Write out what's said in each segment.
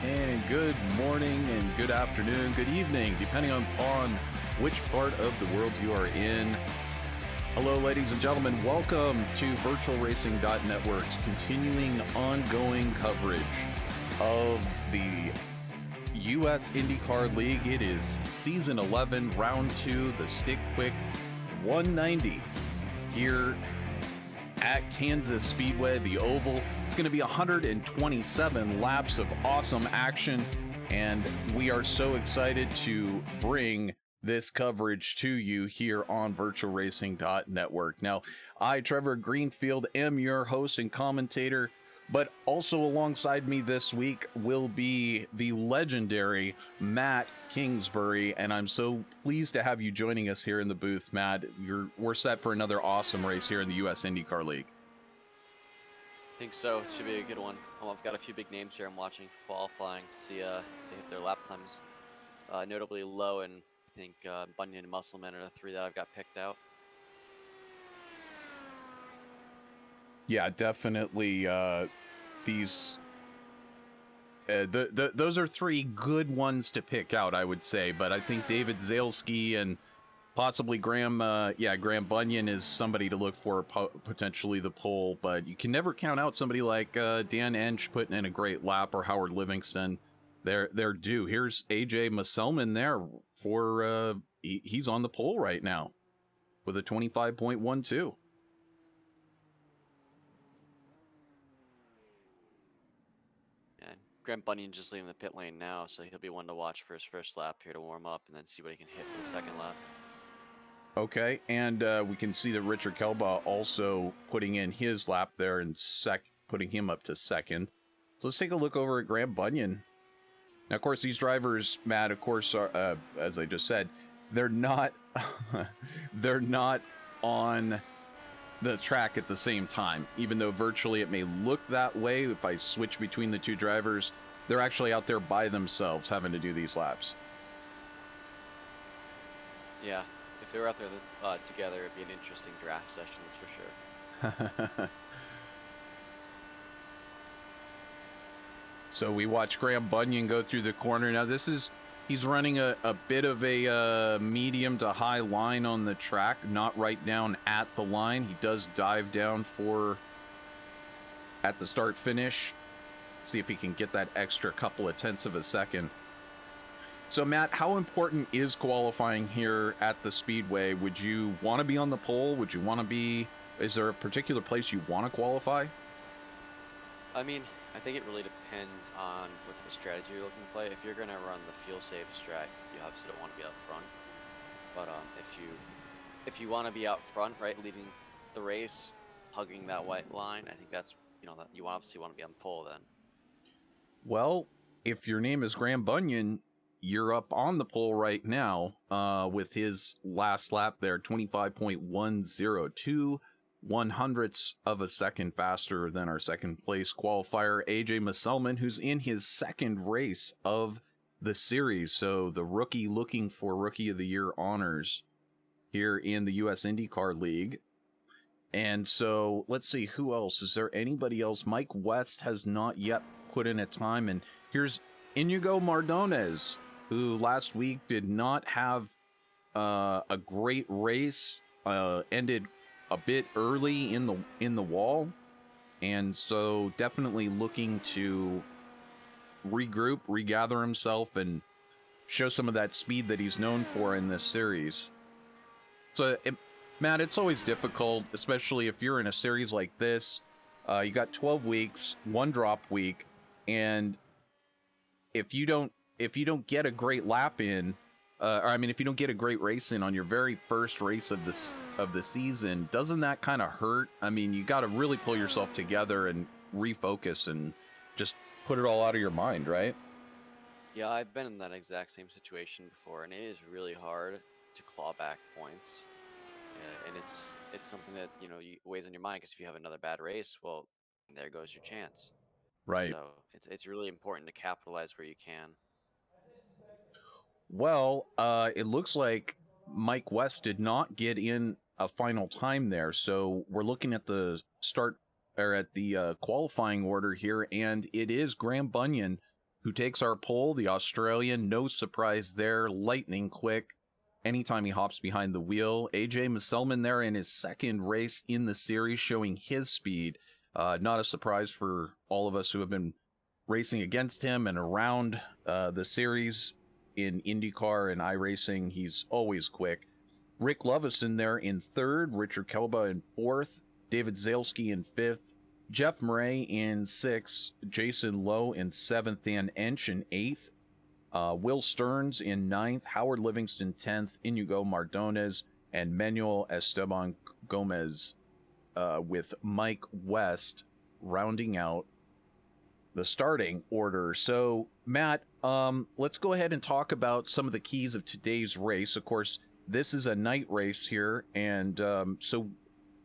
And good morning and good afternoon, good evening, depending upon which part of the world you are in. Hello, ladies and gentlemen. Welcome to VirtualRacing.Network's continuing ongoing coverage of the US IndyCar League. It is Season 11, Round 2, the StickQuik 190 here at Kansas Speedway, the Oval. It's going to be 127 laps of awesome action, and we are so excited to bring this coverage to you here on VirtualRacing.Network. Now, I, Trevor Greenfield, am your host and commentator, but also alongside me this week will be the legendary Matt Kingsbury, and I'm so pleased to have you joining us here in the booth, Matt. We're set for another awesome race here in the US IndyCar League. I think so. It should be a good one. I've got a few big names here I'm watching for qualifying to see if they hit their lap times notably low, and I think Bunyan and Musselman are the three that I've got picked out. Yeah, definitely. Those are three good ones to pick out, I would say. But I think David Zalesky and possibly Graham Bunyan is somebody to look for, potentially the pole. But you can never count out somebody like Dan Ensch putting in a great lap, or Howard Livingston. They're due. Here's AJ Musselman there for he's on the pole right now with a 25.12. Graham Bunyan just leaving the pit lane now, so he'll be one to watch for his first lap here to warm up and then see what he can hit for the second lap. Okay, and we can see that Richard Kelbaugh also putting in his lap there and putting him up to second. So let's take a look over at Graham Bunyan. Now, of course, these drivers, Matt, of course, are, as I just said, they're not they're not on the track at the same time, even though virtually it may look that way. If I switch between the two drivers, they're actually out there by themselves having to do these laps. Yeah, if they were out there together, it'd be an interesting draft session, that's for sure. So we watch Graham Bunyan go through the corner. Now he's running a bit of a medium to high line on the track, not right down at the line. He does dive down at the start finish. See if he can get that extra couple of tenths of a second. So Matt, how important is qualifying here at the Speedway? Would you want to be on the pole? Is there a particular place you want to qualify? I mean, I think it really depends on what type of strategy you're looking to play. If you're going to run the feel-safe strat, you obviously don't want to be up front. But if you want to be out front, right, leading the race, hugging that white line, I think that's, that you obviously want to be on pole then. Well, if your name is Graham Bunyan, you're up on the pole right now with his last lap there, 25.102. 1/100ths of a second faster than our second place qualifier, AJ Musselman, who's in his second race of the series. So the rookie looking for Rookie of the Year honors here in the US IndyCar League. And so let's see, who else? Is there anybody else? Mike West has not yet put in a time. And here's Inigo Mardones, who last week did not have a great race, ended a bit early in the wall, and so definitely looking to regroup, regather himself, and show some of that speed that he's known for in this series. So, Matt, it's always difficult, especially if you're in a series like this. You got 12 weeks, one drop week, and if you don't get a great lap in, if you don't get a great race in on your very first race of the season, doesn't that kind of hurt? I mean, you got to really pull yourself together and refocus and just put it all out of your mind, right? Yeah, I've been in that exact same situation before, and it is really hard to claw back points. And it's something that weighs on your mind, because if you have another bad race, well, there goes your chance. Right. So it's really important to capitalize where you can. Well, it looks like Mike West did not get in a final time there, so we're looking at the start or at the qualifying order here, and it is Graham Bunyan who takes our pole. The Australian, no surprise there, lightning quick anytime he hops behind the wheel. AJ Musselman there in his second race in the series, showing his speed. Not a surprise for all of us who have been racing against him and around the series in IndyCar and iRacing. He's always quick. Rick Lovison there in third, Richard Kelba in fourth, David Zalesky in fifth, Jeff Murray in sixth, Jason Lowe in seventh, Dan Ench in eighth, Will Stearns in ninth, Howard Livingston 10th, Inigo Mardones, and Manuel Esteban Gomez with Mike West rounding out the starting order. So, Matt, let's go ahead and talk about some of the keys of today's race. Of course, this is a night race here, and so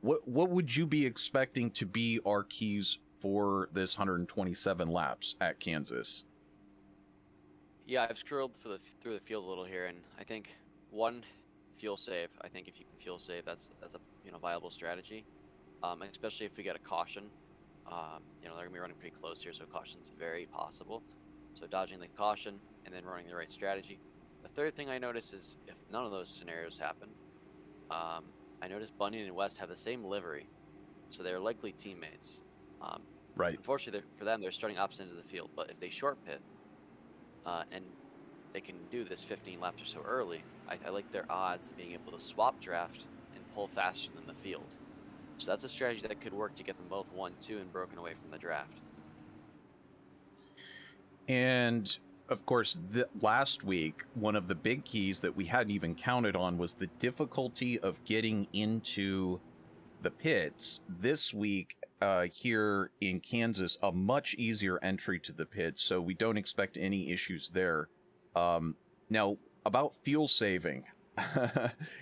what would you be expecting to be our keys for this 127 laps at Kansas? Yeah, I've scrolled through the field a little here, and I think one, fuel save. I think if you can fuel save, that's a viable strategy, especially if we get a caution. They're gonna be running pretty close here, so caution's very possible. So dodging the caution and then running the right strategy. The third thing I notice is if none of those scenarios happen, I noticed Bunyan and West have the same livery, so they're likely teammates. Right. Unfortunately, for them, they're starting opposite ends of the field. But if they short pit, and they can do this 15 laps or so early, I like their odds of being able to swap draft and pull faster than the field. So that's a strategy that could work to get them both 1-2 and broken away from the draft. And of course, last week, one of the big keys that we hadn't even counted on was the difficulty of getting into the pits. This week, here in Kansas, a much easier entry to the pits, so we don't expect any issues there. Now, about fuel saving,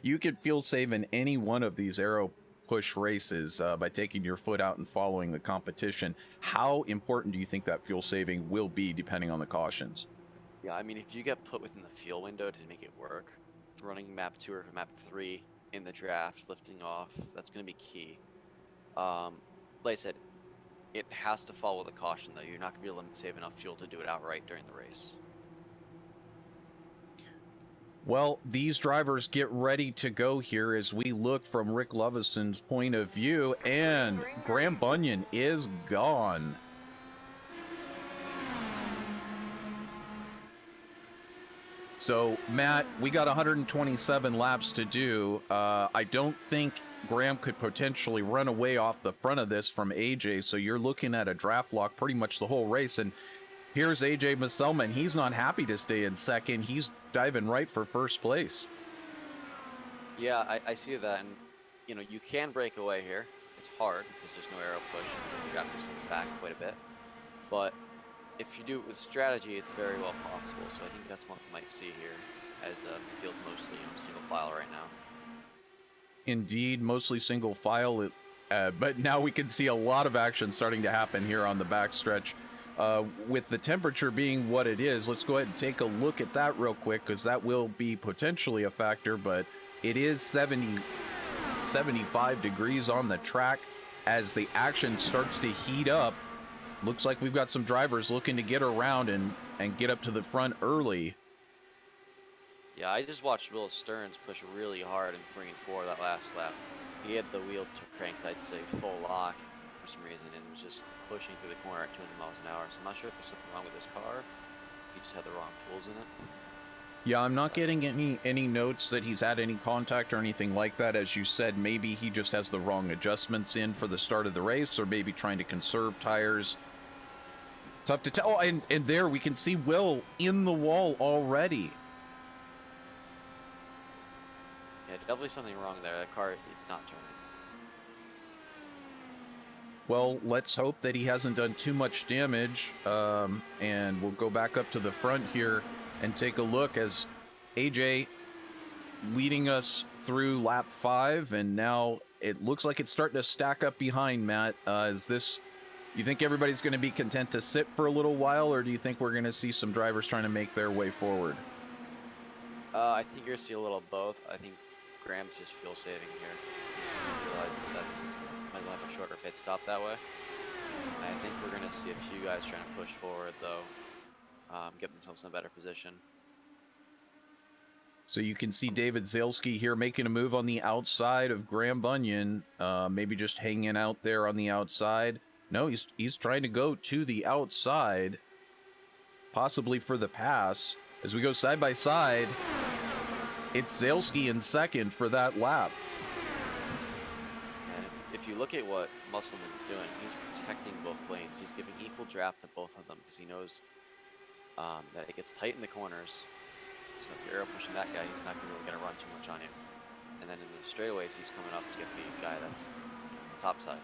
you can fuel save in any one of these aero push races by taking your foot out and following the competition. How important do you think that fuel saving will be depending on the cautions? Yeah, I mean, if you get put within the fuel window to make it work, running map 2 or map 3 in the draft, lifting off, that's going to be key. Like I said, it has to follow the caution, though. You're not going to be able to save enough fuel to do it outright during the race. Well, these drivers get ready to go here as we look from Rick Lovison's point of view, and Graham Bunyan is gone. So, Matt, we got 127 laps to do. I don't think Graham could potentially run away off the front of this from AJ, so you're looking at a draft lock pretty much the whole race. And here's AJ Musselman. He's not happy to stay in second. He's diving right for first place. Yeah, I see that. And, you can break away here. It's hard because there's no aero push and the draft distance back quite a bit. But if you do it with strategy, it's very well possible. So I think that's what we might see here, as the field's mostly single file right now. Indeed, mostly single file, but now we can see a lot of action starting to happen here on the backstretch. With the temperature being what it is, let's go ahead and take a look at that real quick, because that will be potentially a factor, but it is 75 degrees on the track as the action starts to heat up. Looks like we've got some drivers looking to get around and get up to the front early. Yeah, I just watched Will Stearns push really hard in 3 and 4 that last lap. He had the wheel cranked, I'd say, full lock for some reason, and was just pushing through the corner at 200 miles an hour. So I'm not sure if there's something wrong with his car, if he just had the wrong tools in it. Yeah, I'm not getting any notes that he's had any contact or anything like that. As you said, maybe he just has the wrong adjustments in for the start of the race, or maybe trying to conserve tires. Tough to tell. Oh, and there we can see Will in the wall already. Yeah, definitely something wrong there. That car, it's not turning. Well, let's hope that he hasn't done too much damage. And we'll go back up to the front here and take a look as AJ leading us through lap 5. And now it looks like it's starting to stack up behind, Matt. You think everybody's going to be content to sit for a little while, or do you think we're going to see some drivers trying to make their way forward? I think you're going to see a little of both. I think Graham's just fuel saving here. He realizes might have a shorter pit stop that way. I think we're going to see a few guys trying to push forward, though. get themselves in a better position. So you can see David Zalesky here making a move on the outside of Graham Bunyan, maybe just hanging out there on the outside. No, he's trying to go to the outside, possibly for the pass. As we go side by side, it's Zalesky in second for that lap. And if you look at what Musselman's doing, he's protecting both lanes. He's giving equal draft to both of them because he knows that it gets tight in the corners. So if you're aero pushing that guy, he's not really going to run too much on you. And then in the straightaways, he's coming up to get the guy that's on the top side.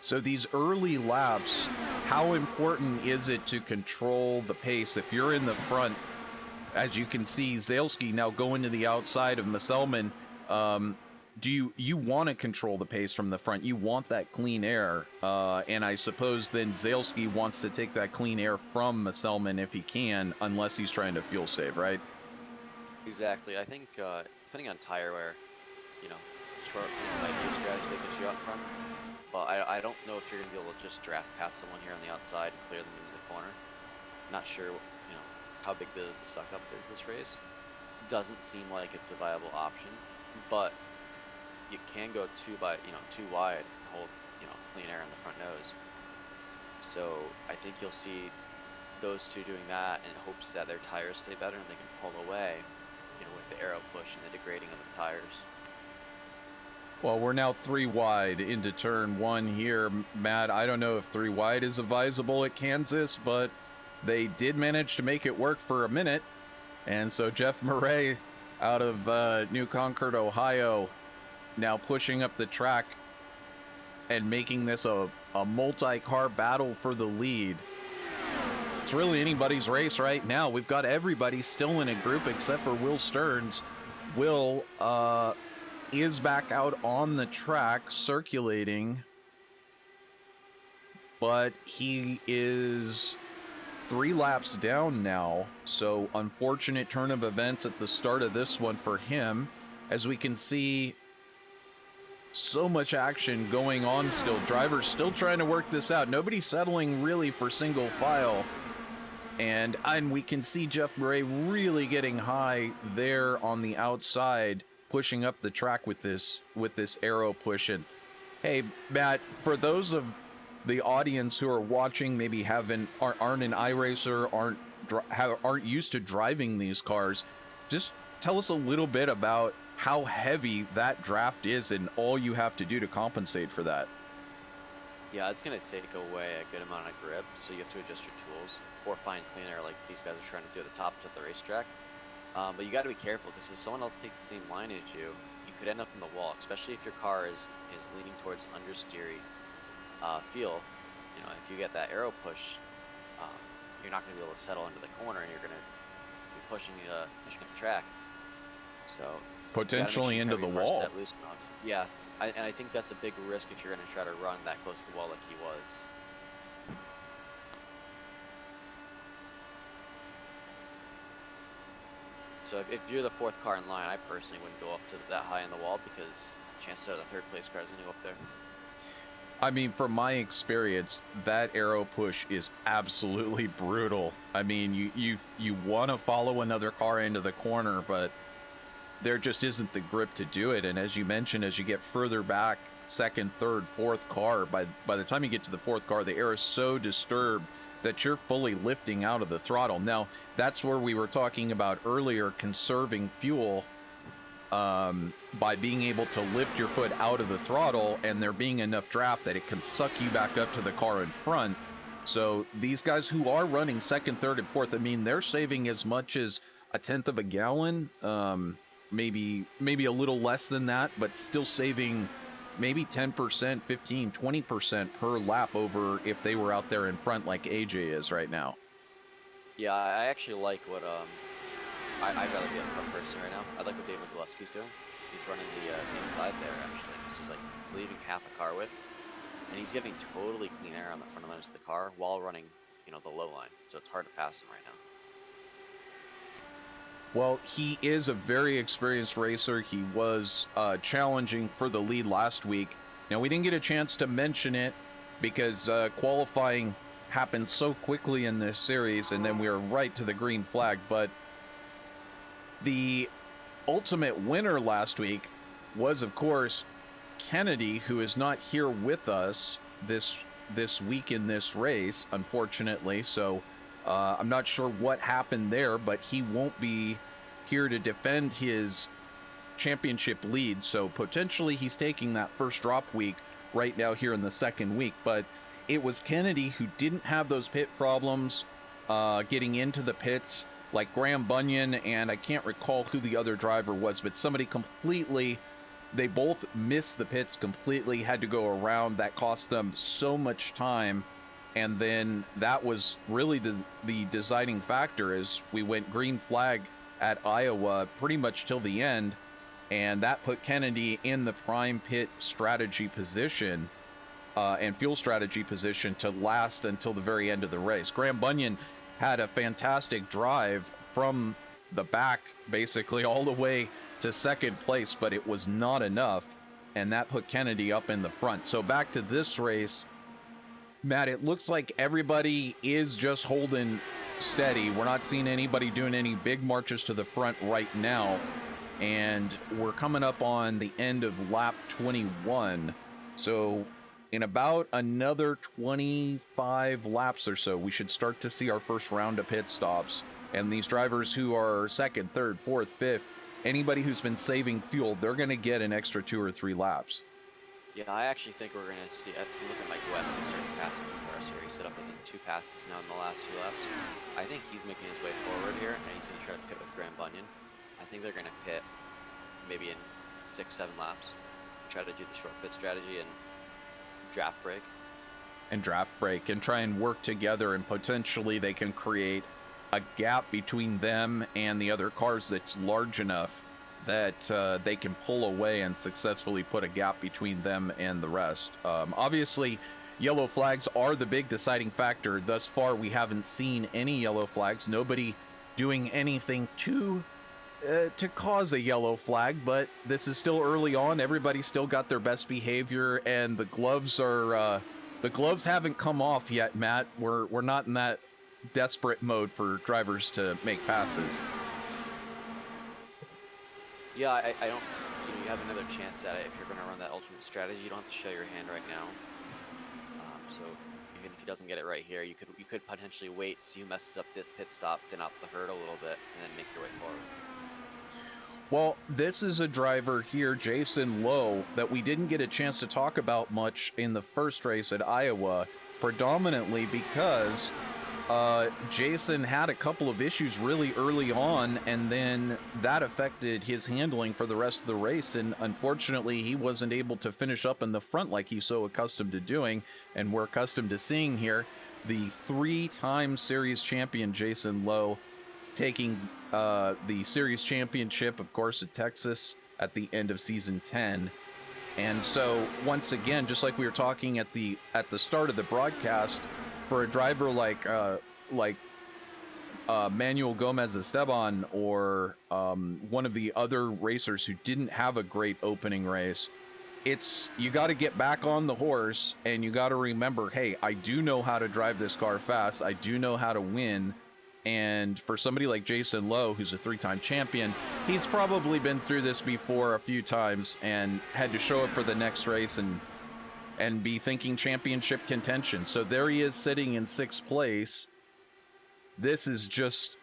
So these early laps, how important is it to control the pace? If you're in the front, as you can see, Zalesky now going to the outside of Musselman, do you want to control the pace from the front? You want that clean air, and I suppose then Zalesky wants to take that clean air from Musselman if he can, unless he's trying to fuel save, right? Exactly. I think depending on tire wear, short might be a strategy that gets you up front. But I don't know if you're going to be able to just draft past someone here on the outside and clear them into the corner. Not sure, how big the suck up is this race. Doesn't seem like it's a viable option, but you can go too wide and hold, clean air on the front nose. So I think you'll see those two doing that in hopes that their tires stay better and they can pull away, with the aero push and the degrading of the tires. Well, we're now 3 wide into turn 1 here. Matt, I don't know if 3 wide is advisable at Kansas, but they did manage to make it work for a minute. And so Jeff Murray out of New Concord, Ohio, now pushing up the track and making this a multi-car battle for the lead. It's really anybody's race right now. We've got everybody still in a group except for Will Stearns. Will is back out on the track circulating, but he is 3 laps down now. So unfortunate turn of events at the start of this one for him. As we can see, so much action going on still. Drivers still trying to work this out. Nobody settling really for single file. And we can see Jeff Murray really getting high there on the outside, pushing up the track with this aero push. And hey, Matt, for those of the audience who are watching, maybe aren't an iRacer, aren't used to driving these cars, just tell us a little bit about how heavy that draft is and all you have to do to compensate for that. Yeah, it's going to take away a good amount of grip, so you have to adjust your tools or find clean air like these guys are trying to do at the top of the racetrack. But you got to be careful, because if someone else takes the same line as you could end up in the wall, especially if your car is leaning towards understeery feel. If you get that aero push, you're not going to be able to settle into the corner, and you're going to be pushing up the track. So potentially into the wall. Loose enough. Yeah, and I think that's a big risk if you're going to try to run that close to the wall like he was. So if you're the 4th car in line, I personally wouldn't go up to that high in the wall, because chances are the 3rd place car is going to go up there. I mean, from my experience, that aero push is absolutely brutal. I mean, you want to follow another car into the corner, but there just isn't the grip to do it. And as you mentioned, as you get further back, 2nd, 3rd, 4th car, by the time you get to the 4th car, the air is so disturbed that you're fully lifting out of the throttle. Now, that's where we were talking about earlier, conserving fuel by being able to lift your foot out of the throttle and there being enough draft that it can suck you back up to the car in front. So these guys who are running 2nd, 3rd, and 4th, I mean, they're saving as much as 1/10 of a gallon, maybe a little less than that, but still saving maybe 10%, 15, 20% per lap over if they were out there in front like AJ is right now. Yeah, I actually like what I'd rather be up front person right now. I like what David Zalesky's doing. He's running the inside there, actually. So he's leaving half a car width, and he's giving totally clean air on the front of the car while running, the low line. So it's hard to pass him right now. Well, he is a very experienced racer. He was challenging for the lead last week. Now, we didn't get a chance to mention it because qualifying happened so quickly in this series, and then we were right to the green flag. But the ultimate winner last week was, of course, Kennedy, who is not here with us this week in this race, unfortunately. So I'm not sure what happened there, but he won't be here to defend his championship lead. So potentially he's taking that first drop week right now here in the second week. But it was Kennedy who didn't have those pit problems getting into the pits, like Graham Bunyan, and I can't recall who the other driver was, but somebody completely, they both missed the pits completely, had to go around. That cost them so much time. And then that was really the deciding factor, as we went green flag at Iowa pretty much till the end. And that put Kennedy in the prime pit strategy position and fuel strategy position to last until the very end of the race. Graham Bunyan had a fantastic drive from the back, basically all the way to second place, but it was not enough, and that put Kennedy up in the front. So back to this race, Matt, it looks like everybody is just holding steady. We're not seeing anybody doing any big marches to the front right now, and we're coming up on the end of lap 21. So in about another 25 laps or so, we should start to see our first round of pit stops. And these drivers who are second, third, fourth, fifth, anybody who's been saving fuel, they're going to get an extra 2 or 3 laps. Yeah, I actually think we're going to see, look at Mike West, he's starting passing from Paris here. He's set up, I think, 2 passes now in the last 2 laps. I think he's making his way forward here, and he's going to try to pit with Graham Bunyan. I think they're going to pit maybe in 6-7 laps, try to do the short pit strategy and draft break. And try and work together, and potentially they can create a gap between them and the other cars that's large enough that they can pull away and successfully put a gap between them and the rest. Obviously, yellow flags are the big deciding factor. Thus far, we haven't seen any yellow flags. Nobody doing anything to cause a yellow flag, but this is still early on. Everybody's still got their best behavior, and the gloves haven't come off yet, Matt. We're not in that desperate mode for drivers to make passes. Yeah, I don't, you have another chance at it if you're going to run that ultimate strategy. You don't have to show your hand right now. So even if he doesn't get it right here, you could potentially wait, see who messes up this pit stop, thin out the herd a little bit, and then make your way forward. Well, this is a driver here, Jason Lowe, that we didn't get a chance to talk about much in the first race at Iowa, predominantly because Jason had a couple of issues really early on, and then that affected his handling for the rest of the race, and unfortunately he wasn't able to finish up in the front like he's so accustomed to doing, and we're accustomed to seeing here. The 3-time series champion Jason Lowe taking the series championship, of course, at Texas at the end of season 10. And so once again, just like we were talking at the start of the broadcast, for a driver like Manuel Gomez Esteban or one of the other racers who didn't have a great opening race, you got to get back on the horse, and you got to remember, hey, I do know how to drive this car fast. I do know how to win. And for somebody like Jason Lowe, who's a 3-time champion, he's probably been through this before a few times and had to show up for the next race and be thinking championship contention. So there he is sitting in 6th place. This is just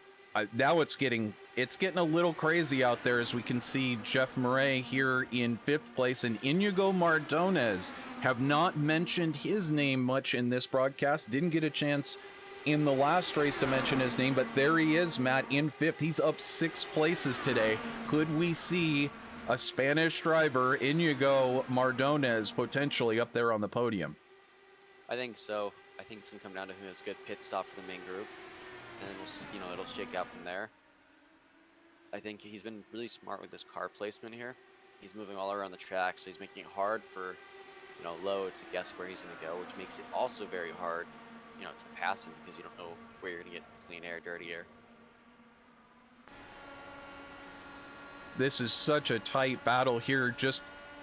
now it's getting a little crazy out there, as we can see Jeff Murray here in 5th place, and Inigo Mardones. Have not mentioned his name much in this broadcast. Didn't get a chance in the last race to mention his name, but there he is, Matt, in 5th. He's up 6 places today. Could we see a Spanish driver, Inigo Mardones, potentially up there on the podium? I think so. I think it's going to come down to who has a good pit stop for the main group, and it'll shake out from there. I think he's been really smart with this car placement here. He's moving all around the track, so he's making it hard for Lowe to guess where he's going to go, which makes it also very hard to pass him, because you don't know where you're going to get clean air, dirty air. This is such a tight battle here, just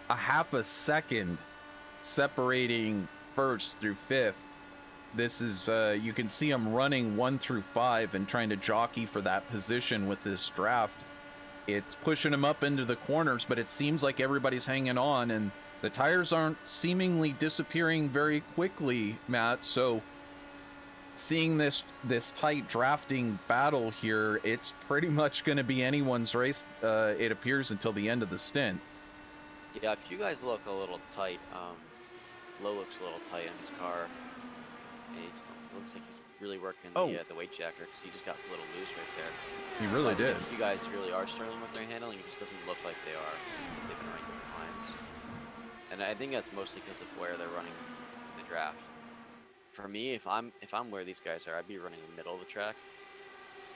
a half a second separating 1st through 5th. This is, you can see him running 1 through 5 and trying to jockey for that position with this draft. It's pushing him up into the corners, but it seems like everybody's hanging on, and the tires aren't seemingly disappearing very quickly, Matt. So seeing this tight drafting battle here, it's pretty much going to be anyone's race, it appears, until the end of the stint. Yeah, if you guys look a little tight, Lowe looks a little tight on his car. It looks like he's really working the weight jacker, because he just got a little loose right there. He really did. If you guys really are struggling with their handling, it just doesn't look like they are, because they've been running different lines. And I think that's mostly because of where they're running the draft. For me, if I'm where these guys are, I'd be running in the middle of the track.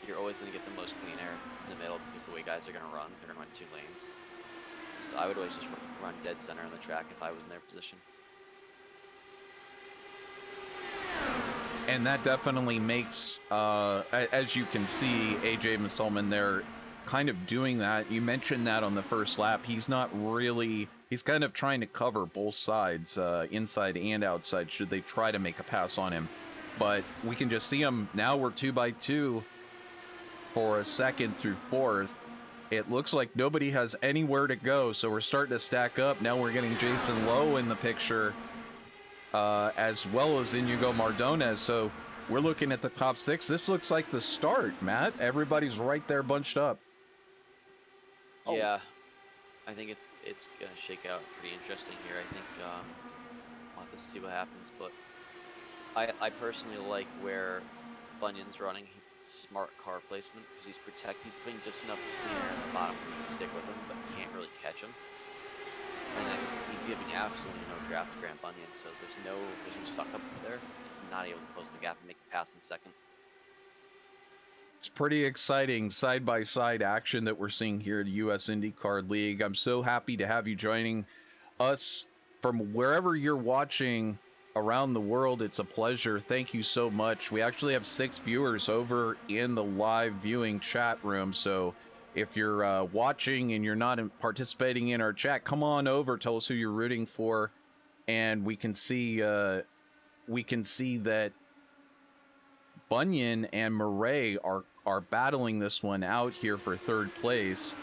You're always going to get the most clean air in the middle, because the way guys are going to run, they're going to run 2 lanes. So I would always just run dead center on the track if I was in their position. And that definitely makes, as you can see, AJ Musselman there kind of doing that. You mentioned that on the first lap. He's not really, he's kind of trying to cover both sides, inside and outside, should they try to make a pass on him. But we can just see him, now we're 2 by 2 for a 2nd through 4th. It looks like nobody has anywhere to go, so we're starting to stack up. Now we're getting Jason Lowe in the picture, as well as Inigo Mardones. So we're looking at the top 6. This looks like the start, Matt. Everybody's right there bunched up. Yeah, I think it's going to shake out pretty interesting here. I think we'll have to see what happens, but I personally like where Bunyan's running. Smart car placement, because he's putting just enough clean air in the bottom where he can stick with him, but can't really catch him. And then he's giving absolutely no draft to Grant Bunyan, so there's no suck up there. He's not able to close the gap and make the pass in 2nd. It's pretty exciting side-by-side action that we're seeing here at US IndyCar League. I'm so happy to have you joining us from wherever you're watching around the world. It's a pleasure. Thank you so much. We actually have 6 viewers over in the live viewing chat room, so if you're watching and you're not participating in our chat, come on over, tell us who you're rooting for, and we can see that Bunyan and Murray are battling this one out here for 3rd place.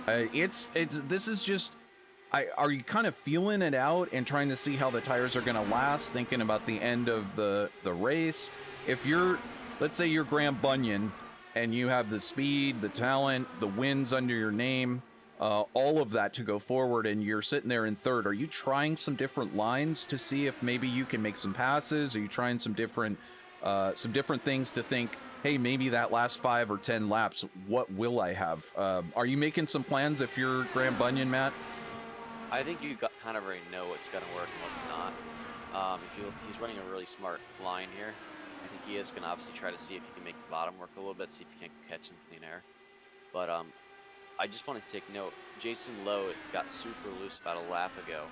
This is just, are you kind of feeling it out and trying to see how the tires are going to last, thinking about the end of the race? If you're, let's say you're Grant Bunyan and you have the speed, the talent, the wins under your name, all of that to go forward, and you're sitting there in 3rd, are you trying some different lines to see if maybe you can make some passes? Are you trying some different things to think, hey, maybe that last 5 or 10 laps, what will I have? Are you making some plans if you're Grant Bunyan, Matt? I think you kind of already know what's going to work and what's not. He's running a really smart line here. I think he is going to obviously try to see if he can make the bottom work a little bit, see if he can catch some clean air. But I just wanted to take note. Jason Lowe got super loose about a lap ago,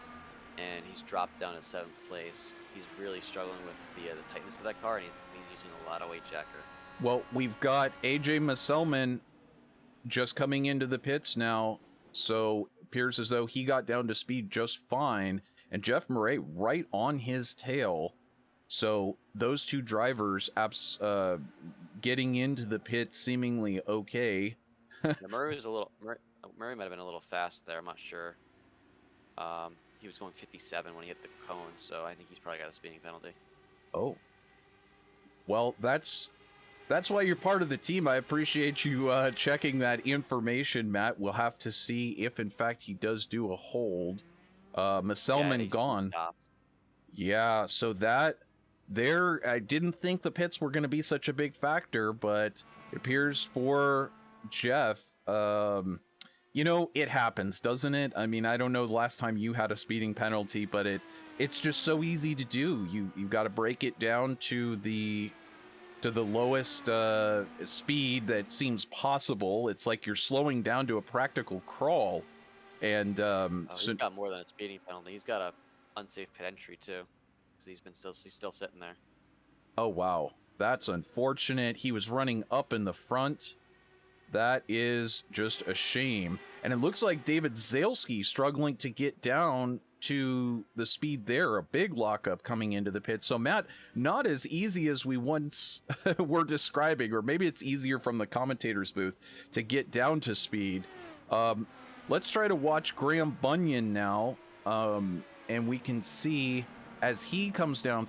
and he's dropped down to 7th place. He's really struggling with the tightness of that car, and he's using a lot of weight jacker. Well, we've got AJ Musselman just coming into the pits now, so it appears as though he got down to speed just fine, and Jeff Murray right on his tail. So those 2 drivers getting into the pits seemingly okay. Yeah, Murray might have been a little fast there. I'm not sure. He was going 57 when he hit the cone, so I think he's probably got a speeding penalty. Oh. Well, that's why you're part of the team. I appreciate you checking that information, Matt. We'll have to see if, in fact, he does do a hold. Musselman gone. Yeah, so that there, I didn't think the pits were going to be such a big factor, but it appears for Jeff, you know, it happens, doesn't it? I mean, I don't know the last time you had a speeding penalty, but it's just so easy to do. You've got to break it down to the lowest speed that seems possible. It's like you're slowing down to a practical crawl. And he's got more than a speeding penalty. He's got a unsafe pit entry too, because he's still sitting there. Oh wow, that's unfortunate. He was running up in the front. That is just a shame. And it looks like David Zalesky struggling to get down to the speed there. A big lockup coming into the pit. So, Matt, not as easy as we once were describing, or maybe it's easier from the commentator's booth to get down to speed. Let's try to watch Graham Bunyan now, and we can see as he comes down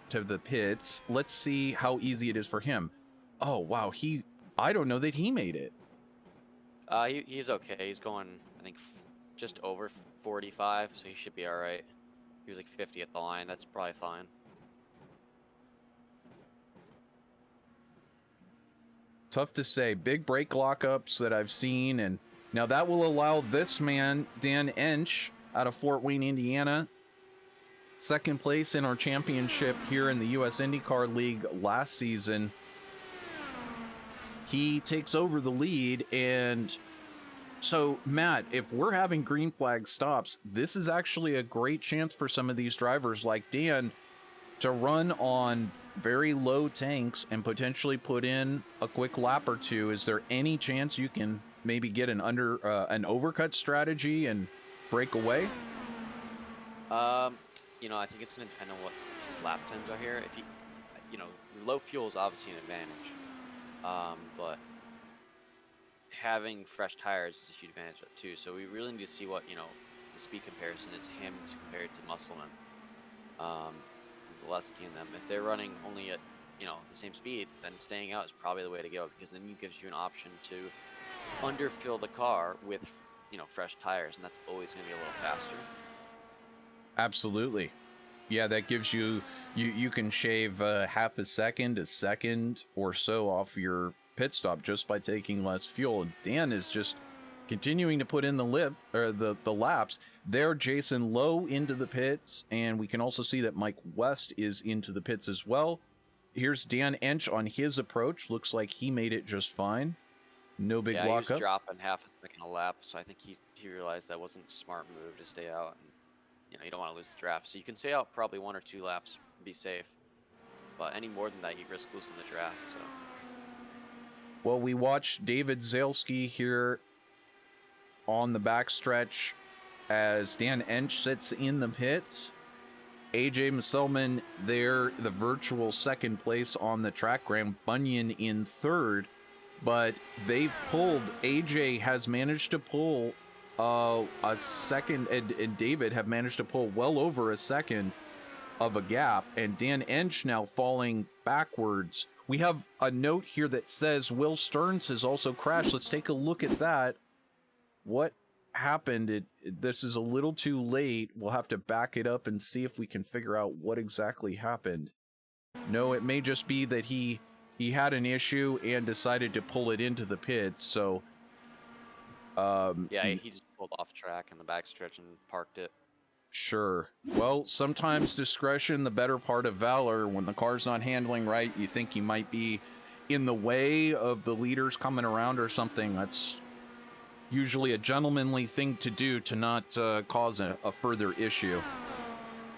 to the pits. Let's see how easy it is for him. Oh, wow. I don't know that he made it. He's okay. He's going, I think, just over 45, so he should be all right. He was like 50 at the line. That's probably fine. Tough to say. Big brake lockups that I've seen, and now that will allow this man, Dan Ench, out of Fort Wayne, Indiana, second place in our championship here in the US IndyCar League last season. He takes over the lead, and so, Matt, if we're having green flag stops, this is actually a great chance for some of these drivers like Dan to run on very low tanks and potentially put in a quick lap or two. Is there any chance you can maybe get an overcut strategy and break away? You know, I think it's going to depend on what his lap times are here. If he, you know, low fuel is obviously an advantage, but having fresh tires is a huge advantage too. So we really need to see what, you know, the speed comparison is him compared to Musselman, Zaleski and them. If they're running only at, you know, the same speed, then staying out is probably the way to go, because then it gives you an option to underfill the car with, you know, fresh tires, and that's always going to be a little faster. Absolutely. Yeah, that gives you can shave half a second or so off your pit stop just by taking less fuel. Dan is just continuing to put in the laps. There, Jason Lowe into the pits, and we can also see that Mike West is into the pits as well. Here's Dan Ench on his approach. Looks like he made it just fine. No big lockup. He was dropping half a second a lap, so I think he realized that wasn't a smart move to stay out. And, you know, you don't want to lose the draft, so you can stay out probably 1 or 2 laps, be safe. But any more than that, you risk losing the draft. So. Well, we watched David Zalesky here on the backstretch as Dan Ench sits in the pits. AJ Musselman there, the virtual second place on the track. Graham Bunyan in third. But they've pulled, AJ has managed to pull a second, and David have managed to pull well over a second of a gap. And Dan Ench now falling backwards. We have a note here that says Will Stearns has also crashed. Let's take a look at that. What happened? This is a little too late. We'll have to back it up and see if we can figure out what exactly happened. No, it may just be that he had an issue and decided to pull it into the pits. So, yeah, he just pulled off track in the backstretch and parked it. Sure. Well, sometimes discretion, the better part of valor. When the car's not handling right, you think you might be in the way of the leaders coming around or something. That's usually a gentlemanly thing to do to not cause a further issue.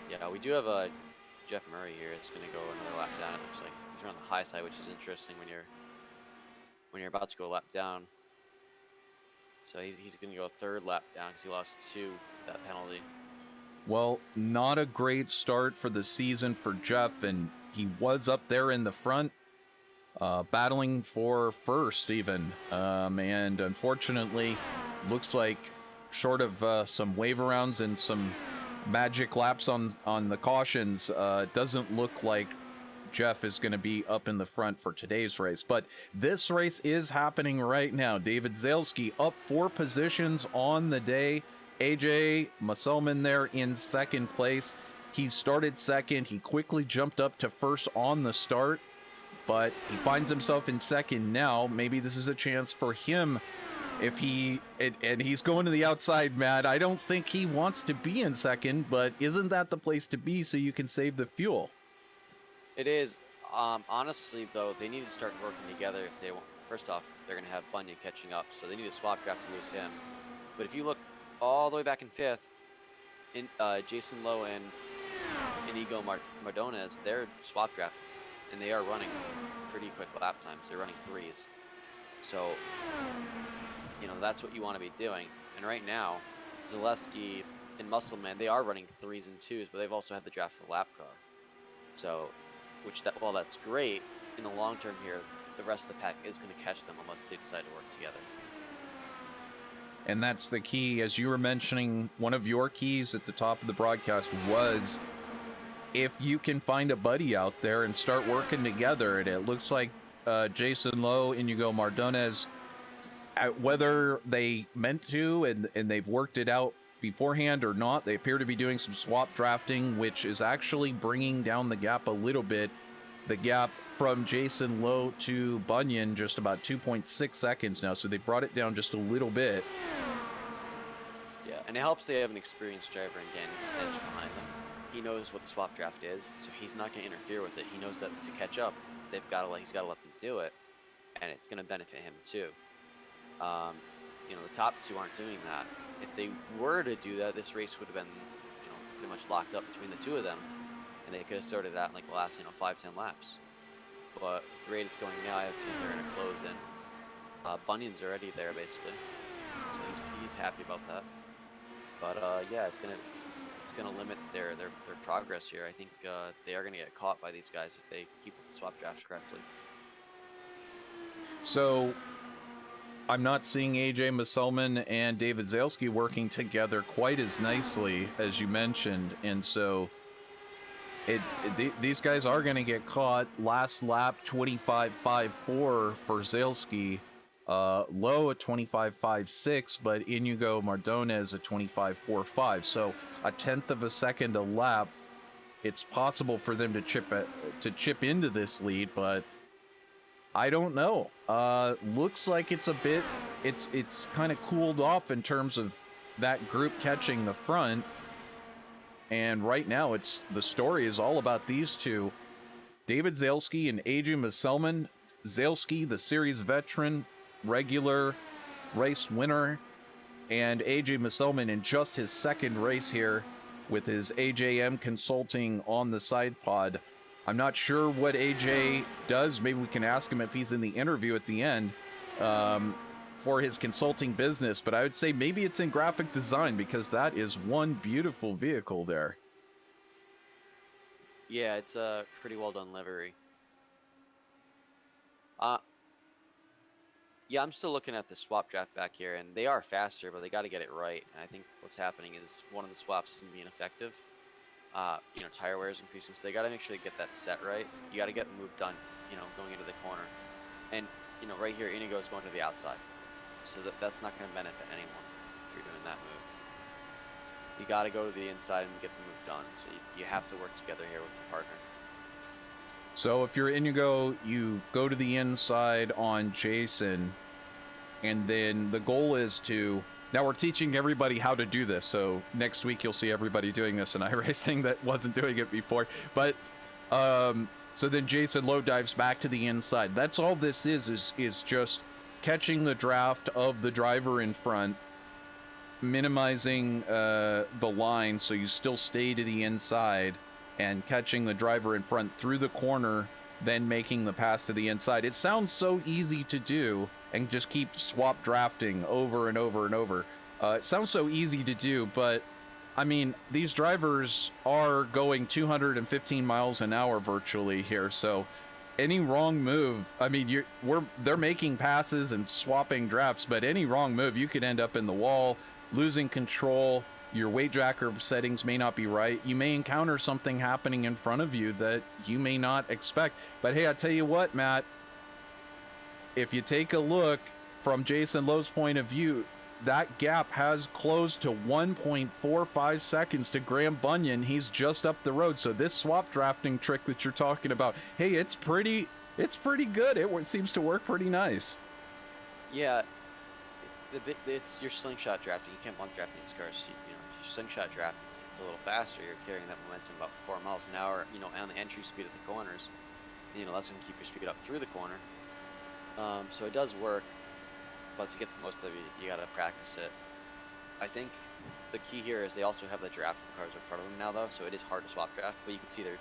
Yeah, we do have a Jeff Murray here. It's going to go another lap down. It looks like he's on the high side, which is interesting when you're about to go a lap down. So he's going to go a third lap down because he lost 2 with that penalty. Well, not a great start for the season for Jeff, and he was up there in the front, battling for first even. And unfortunately, looks like short of some wave arounds and some magic laps on the cautions, it doesn't look like Jeff is going to be up in the front for today's race. But this race is happening right now. David Zalesky up 4 positions on the day. AJ Musselman there in second place. He started second. He quickly jumped up to first on the start, but he finds himself in second now. Maybe this is a chance for him if and he's going to the outside, Matt. I don't think he wants to be in second, but isn't that the place to be so you can save the fuel? It is. Honestly, though, they need to start working together if they want. First off, they're going to have Bunyan catching up, so they need to swap draft to lose him. But if you look all the way back in 5th, Jason Lowe and Inigo Mardones, they're swap draft, and they are running pretty quick lap times. They're running 3s. So, you know, that's what you want to be doing. And right now, Zaleski in Muscleman, they are running 3s and 2s, but they've also had the draft for the lap car. So, while that's great, in the long term here, the rest of the pack is going to catch them unless they decide to work together. And that's the key. As you were mentioning, one of your keys at the top of the broadcast was if you can find a buddy out there and start working together. And it looks like Jason Lowe, Inigo Mardones, whether they meant to and they've worked it out beforehand or not, they appear to be doing some swap drafting, which is actually bringing down the gap a little bit. The gap from Jason Lowe to Bunyan, just about 2.6 seconds now, so they brought it down just a little bit. Yeah, and it helps they have an experienced driver in Dan Edge behind them. He knows what the swap draft is, so he's not going to interfere with it. He knows that to catch up, he's got to let them do it, and it's going to benefit him too. The top two aren't doing that. If they were to do that, this race would have been, pretty much locked up between the two of them, and they could have started that in like the last, 5-10 laps. But the rate it's going now, I think they're going to close in. Bunyan's already there basically, so he's happy about that. But yeah, it's gonna limit their progress here. I think they are gonna get caught by these guys if they keep the swap drafts correctly. So I'm not seeing AJ Musselman and David Zalesky working together quite as nicely as you mentioned, and so these guys are going to get caught. Last lap 25.54 for Zalesky, Lowe at 25.56, but Inigo Mardones at 25.45. So a tenth of a second a lap. It's possible for them to chip into this lead, but I don't know. Looks like it's kind of cooled off in terms of that group catching the front. And right now, the story is all about these two, David Zalesky and AJ Musselman. Zalesky, the series veteran, regular race winner, and AJ Musselman in just his second race here with his AJM Consulting on the side pod. I'm not sure what AJ does. Maybe we can ask him if he's in the interview at the end for his consulting business, but I would say maybe it's in graphic design because that is one beautiful vehicle there. Yeah, it's a pretty well done livery. Yeah, I'm still looking at the swap draft back here, and they are faster, but they got to get it right. And I think what's happening is one of the swaps isn't being effective. Tire wear is increasing, so they got to make sure they get that set right. You got to get the move done, going into the corner. And, right here, Inigo is going to the outside. So that's not going to benefit anyone if you're doing that move. You got to go to the inside and get the move done. So you have to work together here with your partner. So if you're Inigo, you go to the inside on Jason, and then the goal is to... Now we're teaching everybody how to do this, so next week you'll see everybody doing this in iRacing that wasn't doing it before. But so then Jason Lowe dives back to the inside. That's all this is just catching the draft of the driver in front, minimizing the line so you still stay to the inside, and catching the driver in front through the corner, then making the pass to the inside. It sounds so easy to do, and just keep swap drafting over and over and over. It sounds so easy to do, but I mean, these drivers are going 215 miles an hour virtually here, so any wrong move, I mean, they're making passes and swapping drafts, but any wrong move, you could end up in the wall, losing control. Your weight jacker settings may not be right. You may encounter something happening in front of you that you may not expect. But hey, I tell you what, Matt, if you take a look from Jason Lowe's point of view, that gap has closed to 1.45 seconds to Graham Bunyan. He's just up the road. So this swap drafting trick that you're talking about, hey, it's pretty good. It seems to work pretty nice. Yeah, it's your slingshot drafting. You can't bump draft these cars. If you slingshot draft, it's a little faster. You're carrying that momentum about 4 miles an hour. On the entry speed of the corners. That's going to keep your speed up through the corner. So it does work, but to get the most of it, you got to practice it. I think the key here is they also have the draft of the cars in front of them now, though, so it is hard to swap draft. But you can see they're,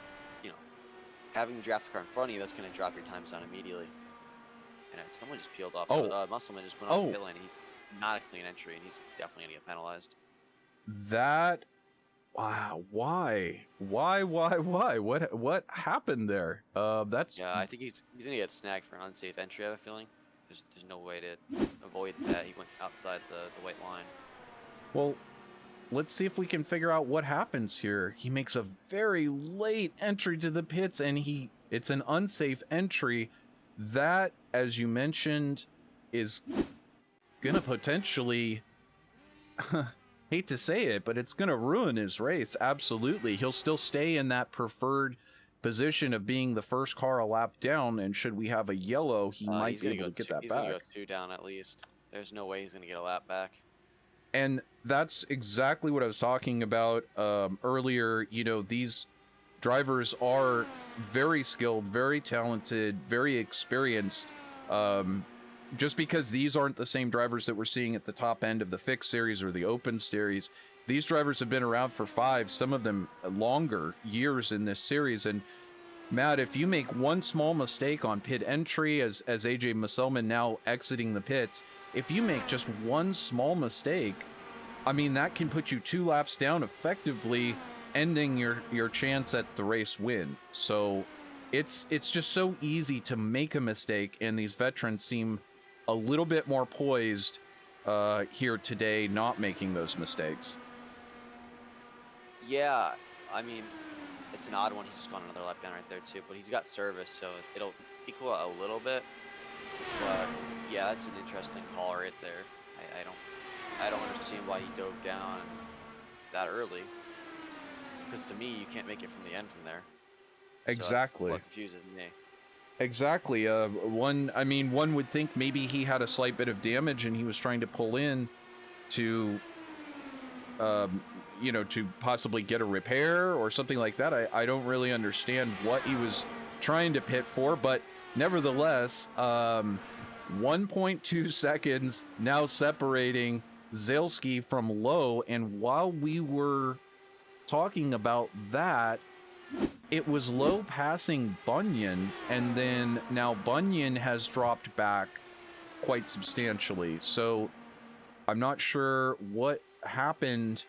having the draft car in front of you, that's going to drop your times down immediately. And someone just peeled off. Musselman just went off the pit lane. He's not a clean entry, and he's definitely going to get penalized. that, wow, why? What happened there? That's Yeah, I think he's gonna get snagged for an unsafe entry. I have a feeling. There's no way to avoid that. He went outside the white line. well. Let's see if we can figure out what happens here. He makes a very late entry to the pits, and it's an unsafe entry. That, as you mentioned, is gonna potentially, hate to say it, but it's gonna ruin his race. Absolutely. He'll still stay in that preferred position of being the first car a lap down, and should we have a yellow, he might be able to get that back. He's gonna go 2 down at least. There's no way he's gonna get a lap back. And that's exactly what I was talking about earlier. You know, these drivers are very skilled, very talented, very experienced. Just because these aren't the same drivers that we're seeing at the top end of the fixed series or the open series, these drivers have been around for 5, some of them longer, years in this series. And Matt, if you make one small mistake on pit entry, as AJ Musselman now exiting the pits, if you make just one small mistake, I mean, that can put you 2 laps down, effectively ending your chance at the race win. So it's just so easy to make a mistake, and these veterans seem a little bit more poised here today, not making those mistakes. Yeah, I mean, it's an odd one. He's just gone another lap down right there too, but he's got service, so it'll equal out a little bit. But yeah, that's an interesting call right there. I don't understand why he dove down that early. Because to me, you can't make it from the end from there. Exactly. So that's what confuses me. Exactly. One would think maybe he had a slight bit of damage and he was trying to pull in to, to possibly get a repair or something like that. I don't really understand what he was trying to pit for, but nevertheless, 1.2 seconds now separating Zalesky from Lowe. And while we were talking about that, it was Lowe passing Bunyan, and then now Bunyan has dropped back quite substantially. So I'm not sure what happened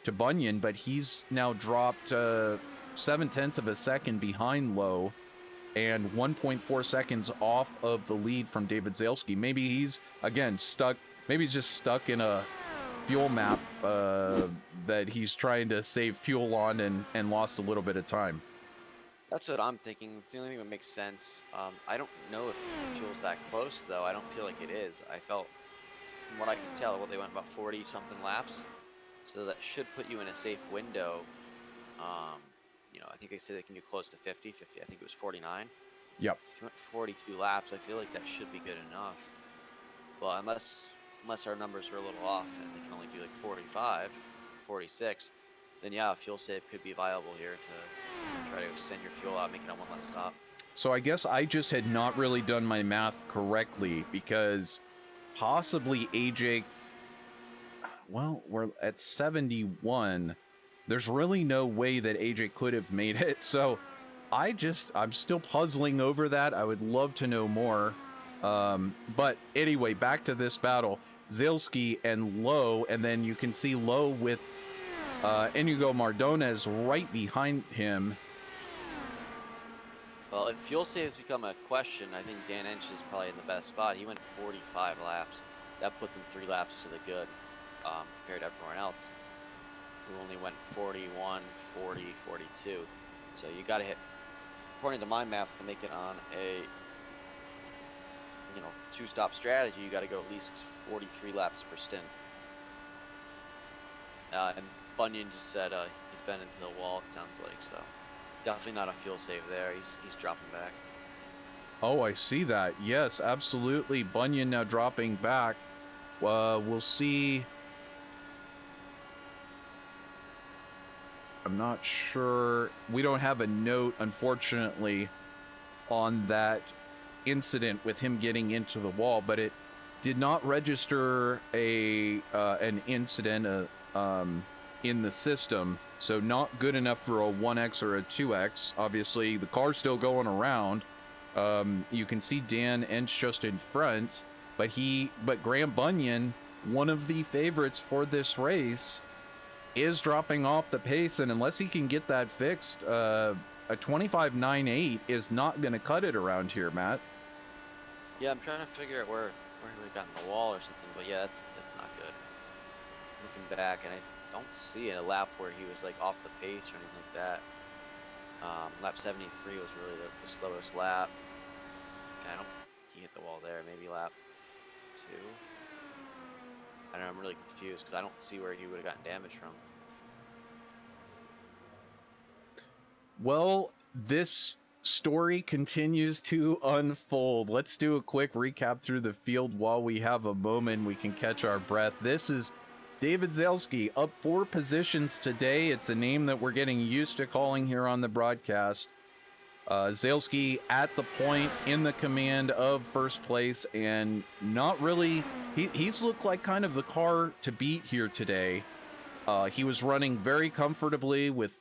to Bunyan, but he's now dropped 0.7 of a second behind Lowe and 1.4 seconds off of the lead from David Zalesky. Maybe he's, again, stuck. Maybe he's just stuck in a fuel map that he's trying to save fuel on and lost a little bit of time. That's what I'm thinking. It's the only thing that makes sense. I don't know if fuel's that close, though. I don't feel like it is. I felt, from what I can tell, they went about 40-something laps. So that should put you in a safe window. I think they say they can do close to 50. I think it was 49. Yep. If you went 42 laps, I feel like that should be good enough. Well, unless our numbers are a little off and they can only do like 45, 46, then yeah, a fuel save could be viable here to try to extend your fuel out, make it on one less stop. So I guess I just had not really done my math correctly, because possibly AJ, well, we're at 71. There's really no way that AJ could have made it. So I'm still puzzling over that. I would love to know more. But anyway, back to this battle. Zalesky and Lowe, and then you can see Lowe with Inigo Mardones right behind him. Well, if fuel saves become a question, I think Dan Ench is probably in the best spot. He went 45 laps. That puts him 3 laps to the good compared to everyone else, who only went 41, 40, 42. So you got to hit, according to my math, to make it on a 2-stop strategy, you got to go at least 43 laps per stint. And Bunyan just said he's been into the wall, it sounds like, so definitely not a fuel save there. He's dropping back. Oh, I see that. Yes, absolutely. Bunyan now dropping back. We'll see. I'm not sure. We don't have a note, unfortunately, on that incident with him getting into the wall, but it did not register an incident in the system, so not good enough for a 1x or a 2x. Obviously, the car's still going around. You can see Dan Ench just in front, but Graham Bunyan, one of the favorites for this race, is dropping off the pace, and unless he can get that fixed, a 25.98 is not going to cut it around here, Matt. Yeah, I'm trying to figure out where he would have gotten the wall or something, but yeah, that's not good. Looking back, and I don't see a lap where he was like off the pace or anything like that. Lap 73 was really the slowest lap. Yeah, I don't think he hit the wall there. Maybe lap 2. I don't know, I'm really confused because I don't see where he would have gotten damage from. Well, this story continues to unfold. Let's do a quick recap through the field while we have a moment. We can catch our breath. This is David Zelski up 4 positions today. It's a name that we're getting used to calling here on the broadcast. Zelski at the point in the command of first place, and not really, he's looked like kind of the car to beat here today. He was running very comfortably with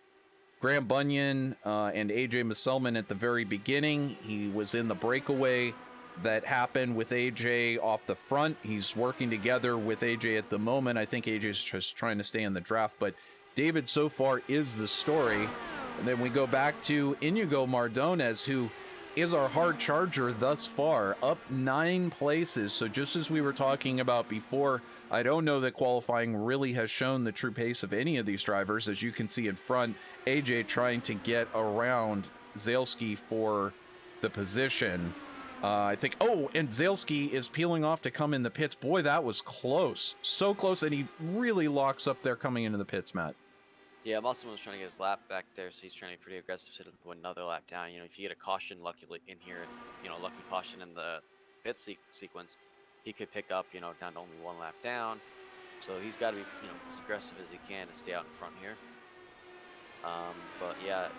Graham Bunyan and AJ Musselman at the very beginning. He was in the breakaway that happened with AJ off the front. He's working together with AJ at the moment. I think AJ's just trying to stay in the draft, but David so far is the story. And then we go back to Inigo Mardones, who is our hard charger thus far, up 9 places. So just as we were talking about before, I don't know that qualifying really has shown the true pace of any of these drivers. As you can see in front, AJ trying to get around Zelski for the position. I think, oh, and Zelski is peeling off to come in the pits. Boy, that was close. So close, and he really locks up there coming into the pits, Matt. Yeah, Musselman was trying to get his lap back there, so he's trying to be pretty aggressive so he doesn't go another lap down. You know, if you get a caution luckily in here, lucky caution in the pit sequence, he could pick up, down to only 1 lap down. So he's got to be, as aggressive as he can to stay out in front here. But yeah,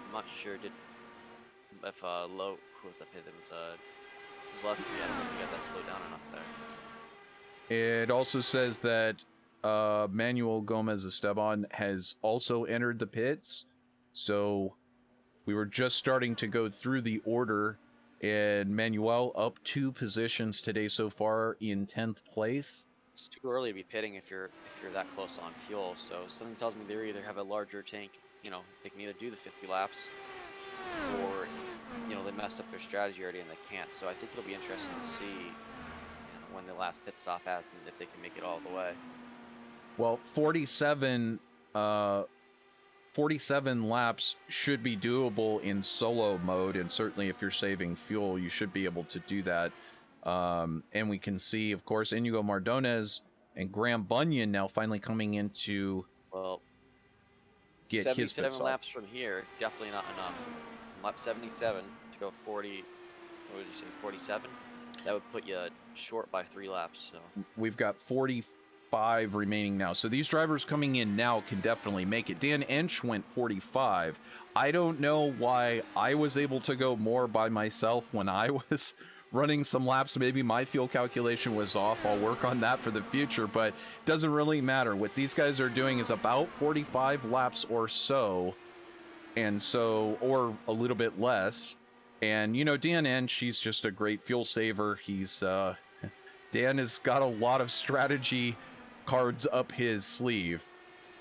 I'm not sure if Low, who was that pit? It was Zaleski. I don't know if he got that slowed down enough there. It also says that Manuel Gomez Esteban has also entered the pits. So we were just starting to go through the order, and Manuel up 2 positions today so far in 10th place. It's too early to be pitting if you're that close on fuel. So something tells me they either have a larger tank, they can either do the 50 laps, or they messed up their strategy already and they can't. So I think it'll be interesting to see when the last pit stop happens and if they can make it all the way. Well, 47 laps should be doable in solo mode, and certainly if you're saving fuel, you should be able to do that. And we can see, of course, Inigo Mardones and Graham Bunyan now finally coming into get 77 his laps from here, definitely not enough. Lap 77 to go 40, what would you say, 47? That would put you short by 3 laps. So we've got 45 remaining now. So these drivers coming in now can definitely make it. Dan Ench went 45. I don't know why I was able to go more by myself when I was running some laps. Maybe my fuel calculation was off. I'll work on that for the future, but it doesn't really matter. What these guys are doing is about 45 laps or so, and so, or a little bit less. And Dan Ench, she's just a great fuel saver. He's Dan has got a lot of strategy cards up his sleeve,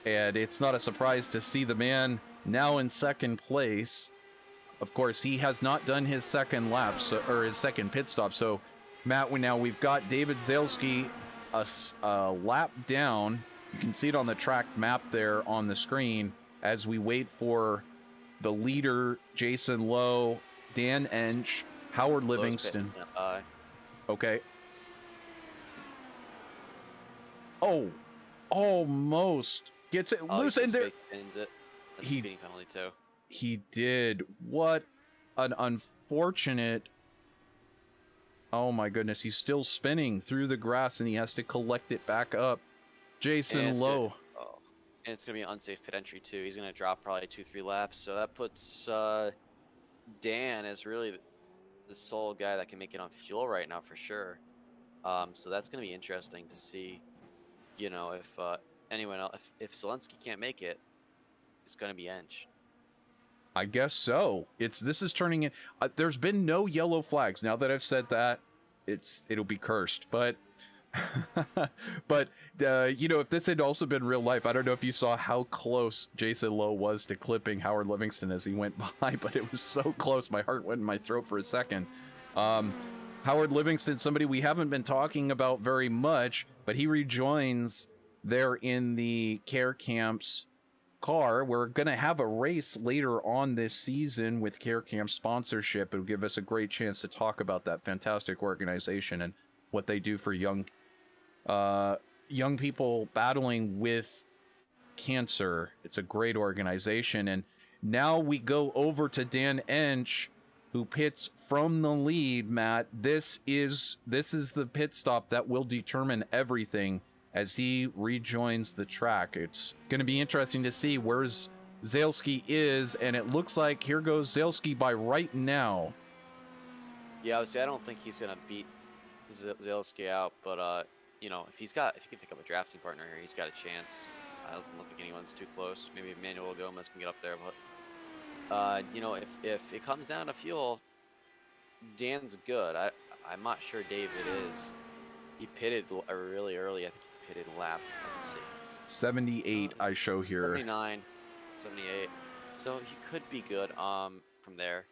and it's not a surprise to see the man now in 2nd place. Of course, he has not done his second lap, or his second pit stop. So, Matt, we've got David Zelski a lap down. You can see it on the track map there on the screen as we wait for the leader, Jason Lowe, Dan Ench, Howard Livingston. Okay. Oh, almost gets it loose, and there. That's a speeding penalty too. He did. What an unfortunate. Oh my goodness, he's still spinning through the grass and he has to collect it back up. Jason Lowe. And it's going to be an unsafe pit entry too. He's going to drop probably 2-3 laps. So that puts Dan as really the sole guy that can make it on fuel right now for sure. So that's going to be interesting to see, if anyone else, if Zelensky can't make it, it's going to be Ench. I guess so. This is turning in. There's been no yellow flags. Now that I've said that, it'll be cursed. But But, if this had also been real life, I don't know if you saw how close Jason Lowe was to clipping Howard Livingston as he went by, but it was so close. My heart went in my throat for a second. Howard Livingston, somebody we haven't been talking about very much, but he rejoins there in the Care Camps car. We're going to have a race later on this season with Care Camp sponsorship. It'll give us a great chance to talk about that fantastic organization and what they do for young people battling with cancer. It's a great organization. And now we go over to Dan Ench, who pits from the lead. Matt, this is the pit stop that will determine everything as he rejoins the track. It's going to be interesting to see where's Zalesky is, and it looks like here goes Zalesky by right now. Yeah, obviously I don't think he's going to beat Zalesky out, but if he can pick up a drafting partner here, he's got a chance. It doesn't look like anyone's too close. Maybe Manuel Gomez can get up there, but if it comes down to fuel, Dan's good. I'm not sure David is. He pitted really early. I think he pitted lap, let's see, 78 I show here. 79, 78. So he could be good from there,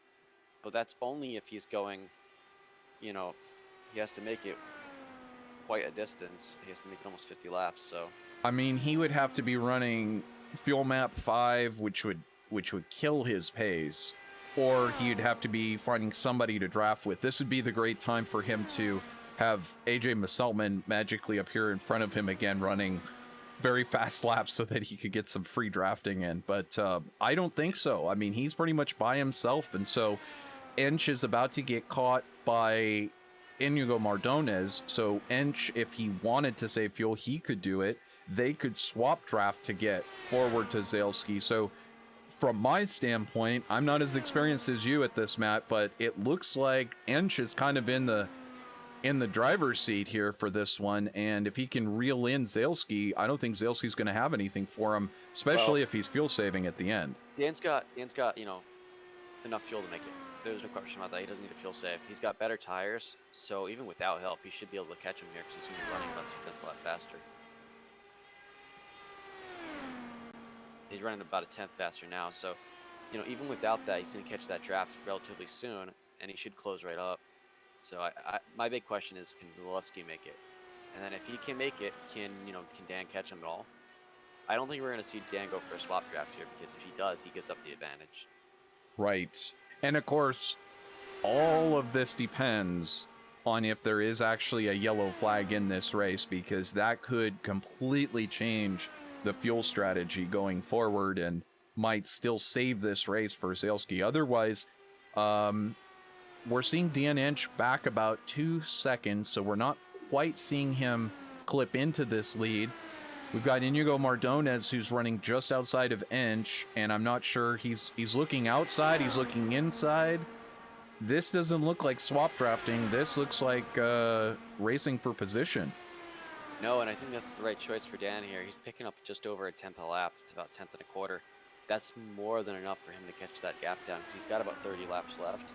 but that's only if he's going, he has to make it quite a distance. He has to make it almost 50 laps. So I mean, he would have to be running fuel map 5, which would kill his pace, or he'd have to be finding somebody to draft with. This would be the great time for him to have AJ Musselman magically appear in front of him again, running very fast laps so that he could get some free drafting in. But I don't think so. I mean, he's pretty much by himself, and so Ench is about to get caught by Inigo Mardones. So Ench, if he wanted to save fuel, he could do it. They could swap draft to get forward to Zalesky. So from my standpoint, I'm not as experienced as you at this, Matt, but it looks like Ench is kind of in the driver's seat here for this one, and if he can reel in Zalesky, I don't think Zalesky's going to have anything for him, especially if he's fuel saving at the end. Dan's got enough fuel to make it. There's no question about that. He doesn't need to fuel save. He's got better tires, so even without help, he should be able to catch him here because he's going to be running about 2/10 a lap faster. He's running about a 1/10 faster now, so even without that, he's going to catch that draft relatively soon, and he should close right up. So my big question is, can Zalesky make it? And then if he can make it, can Dan catch him at all? I don't think we're going to see Dan go for a swap draft here, because if he does, he gives up the advantage. Right. And of course, all of this depends on if there is actually a yellow flag in this race, because that could completely change the fuel strategy going forward and might still save this race for Zalesky. Otherwise, we're seeing Dan Ench back about 2 seconds, so we're not quite seeing him clip into this lead. We've got Inigo Mardones, who's running just outside of Ench, and I'm not sure he's looking outside, he's looking inside. This doesn't look like swap drafting. This looks like racing for position. No, and I think that's the right choice for Dan here. He's picking up just over a 1/10 a lap. It's about 1/10 and a quarter. That's more than enough for him to catch that gap down, because he's got about 30 laps left.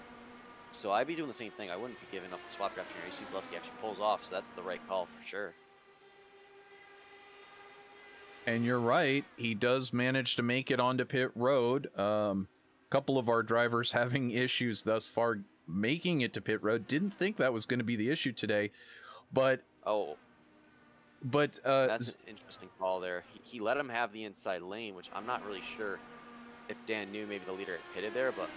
So I'd be doing the same thing. I wouldn't be giving up the swap draft here. He sees Zalesky actually pulls off, so that's the right call for sure. And you're right, he does manage to make it onto pit road. Couple of our drivers having issues thus far making it to pit road. Didn't think that was going to be the issue today, but that's an interesting call there. He let him have the inside lane, which I'm not really sure if Dan knew maybe the leader had pitted there, but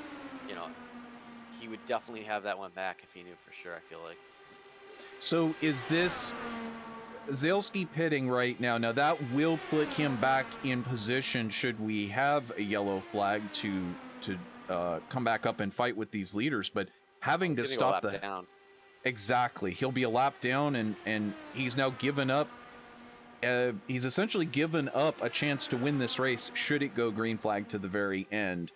he would definitely have that one back if he knew for sure, I feel like. So is this Zalesky pitting right now? Now that will put him back in position should we have a yellow flag to come back up and fight with these leaders, but having to stop the down. Exactly, he'll be a lap down, and he's now given up. He's essentially given up a chance to win this race should it go green flag to the very end.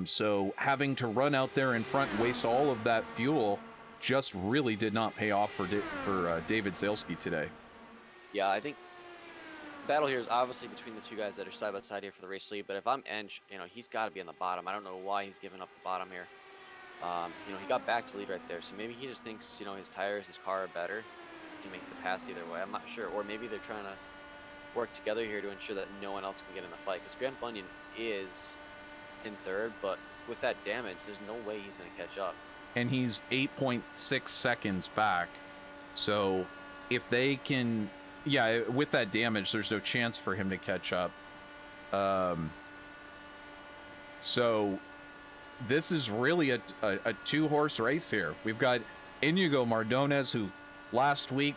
So having to run out there in front and waste all of that fuel just really did not pay off for David Zalesky today. Yeah, I think battle here is obviously between the two guys that are side by side here for the race lead. But if I'm Ench, he's got to be on the bottom. I don't know why he's giving up the bottom here. He got back to lead right there, so maybe he just thinks his tires, his car are better. to make the pass either way. I'm not sure. Or maybe they're trying to work together here to ensure that no one else can get in the fight. Because Grant Bunyan is in third, but with that damage, there's no way he's going to catch up. And he's 8.6 seconds back. So if they can, yeah, with that damage, there's no chance for him to catch up. So this is really a two-horse race here. We've got Inigo Mardones, who last week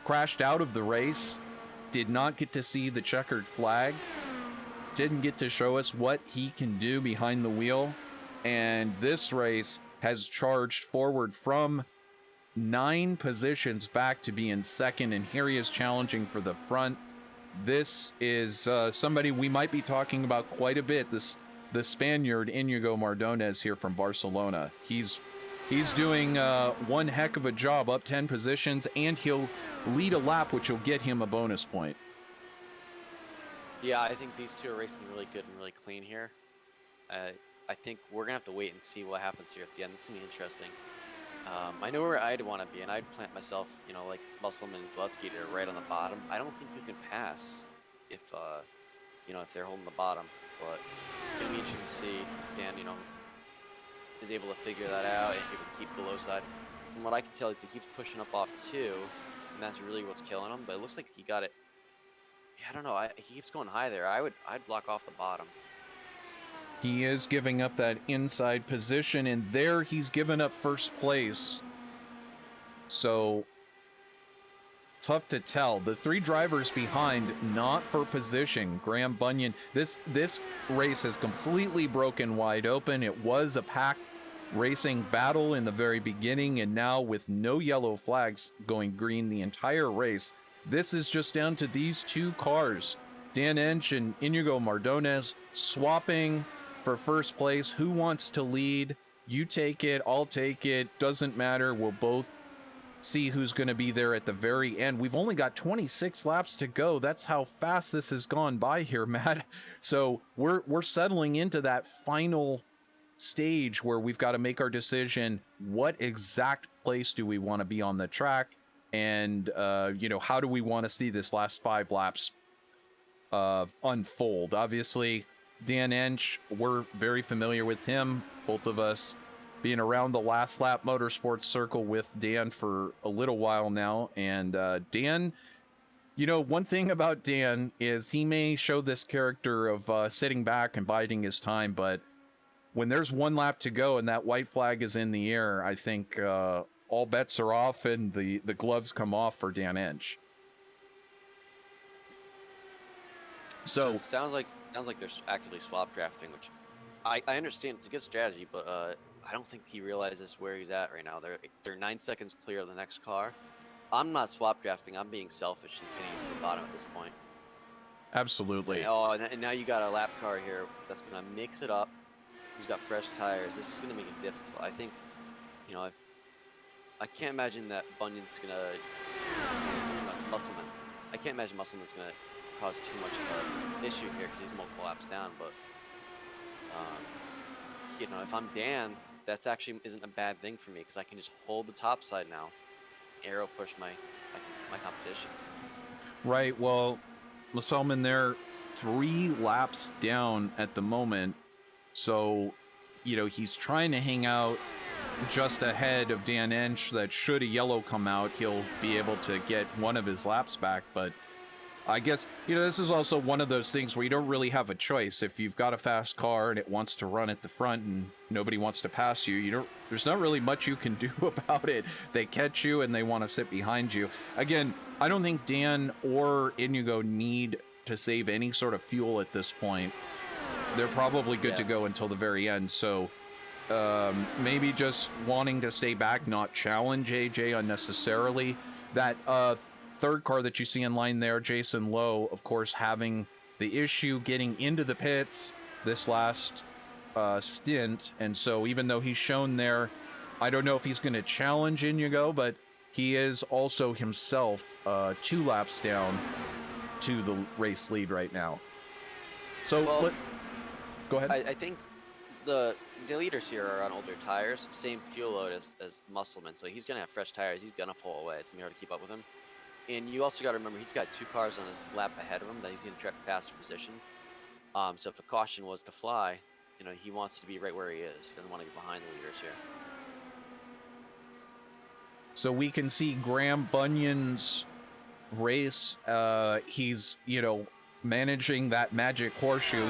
crashed out of the race, did not get to see the checkered flag, didn't get to show us what he can do behind the wheel, and this race has charged forward from 9 positions back to be in second, and here he is challenging for the front. This is somebody we might be talking about quite a bit. The Spaniard Inigo Mardones here from Barcelona. He's doing one heck of a job, up 10 positions, and he'll lead a lap, which will get him a bonus point. Yeah, I think these two are racing really good and really clean here. I think we're going to have to wait and see what happens here at the end. It's going to be interesting. I know where I'd want to be, and I'd plant myself, you know, like Musselman and Zaleski are right on the bottom. I don't think you can pass if, you know, if they're holding the bottom. But it's going to be interesting to see if Dan, you know, is able to figure that out and able to keep the low side. From what I can tell, he keeps pushing up off 2, and that's really what's killing him. But it looks like he got it. Yeah, I don't know. He keeps going high there. I'd block off the bottom. He is giving up that inside position, and there he's given up first place. So tough to tell. The 3 drivers behind, not for position. Graham Bunyan, this race has completely broken wide open. It was a pack racing battle in the very beginning, and now with no yellow flags going green the entire race, this is just down to these 2 cars. Dan Ench and Inigo Mardones swapping for first place. Who wants to lead? You take it, I'll take it, doesn't matter. We'll both see who's going to be there at the very end. We've only got 26 laps to go. That's how fast this has gone by here, Matt. So we're settling into that final stage where we've got to make our decision. What exact place do we want to be on the track? And, you know, how do we want to see this last 5 laps unfold? Obviously, Dan Ench, we're very familiar with him, both of us being around the last lap motorsports circle with Dan for a little while now. And Dan, you know, one thing about Dan is he may show this character of sitting back and biding his time, but when there's 1 lap to go and that white flag is in the air, I think all bets are off and the gloves come off for Dan Ench. So it sounds like they're actively swap drafting, which I understand it's a good strategy, but I don't think he realizes where he's at right now. They're 9 seconds clear of the next car. I'm not swap drafting. I'm being selfish and pinning to the bottom at this point. Absolutely. And now you got a lap car here that's going to mix it up. He's got fresh tires. This is going to make it difficult. I think, you know, I can't imagine that Bunyan's going to, it's Musselman. I can't imagine Musselman's going to cause too much of an issue here because he's multiple laps down. But, you know, if I'm Dan, that's actually isn't a bad thing for me because I can just hold the top side now, arrow push my competition. Right. Well, Musselman there, 3 laps down at the moment. So, you know, he's trying to hang out just ahead of Dan Ench that should a yellow come out, he'll be able to get one of his laps back. But I guess, you know, this is also one of those things where you don't really have a choice. If you've got a fast car and it wants to run at the front and nobody wants to pass you, there's not really much you can do about it. They catch you and they want to sit behind you. Again, I don't think Dan or Inigo need to save any sort of fuel at this point. They're probably good to go until the very end. So maybe just wanting to stay back, not challenge AJ unnecessarily. That third car that you see in line there, Jason Lowe, of course, having the issue getting into the pits this last stint. And so even though he's shown there, I don't know if he's going to challenge Inigo, but he is also himself 2 laps down to the race lead right now. So go ahead. I think the the leaders here are on older tires, same fuel load as Musselman, so he's gonna have fresh tires. He's gonna pull away. It's gonna be hard to keep up with him. And you also got to remember he's got 2 cars on his lap ahead of him that he's gonna try to pass to position. So if a caution was to fly, he wants to be right where he is. He doesn't want to get behind the leaders here. So we can see Graham Bunyan's race. He's, managing that magic horseshoe.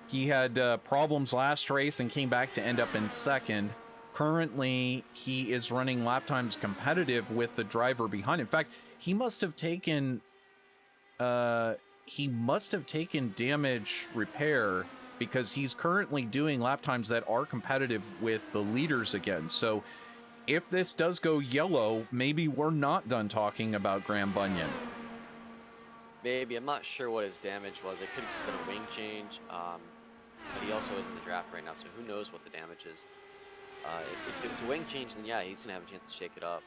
He had problems last race and came back to end up in second. Currently, he is running lap times competitive with the driver behind. In fact, he must have taken damage repair, because he's currently doing lap times that are competitive with the leaders again. So if this does go yellow, maybe we're not done talking about Graham Bunyan. Maybe. I'm not sure what his damage was. It could have just been a wing change. But he also is in the draft right now, so who knows what the damage is. If it's a wing change, then yeah, he's going to have a chance to shake it up.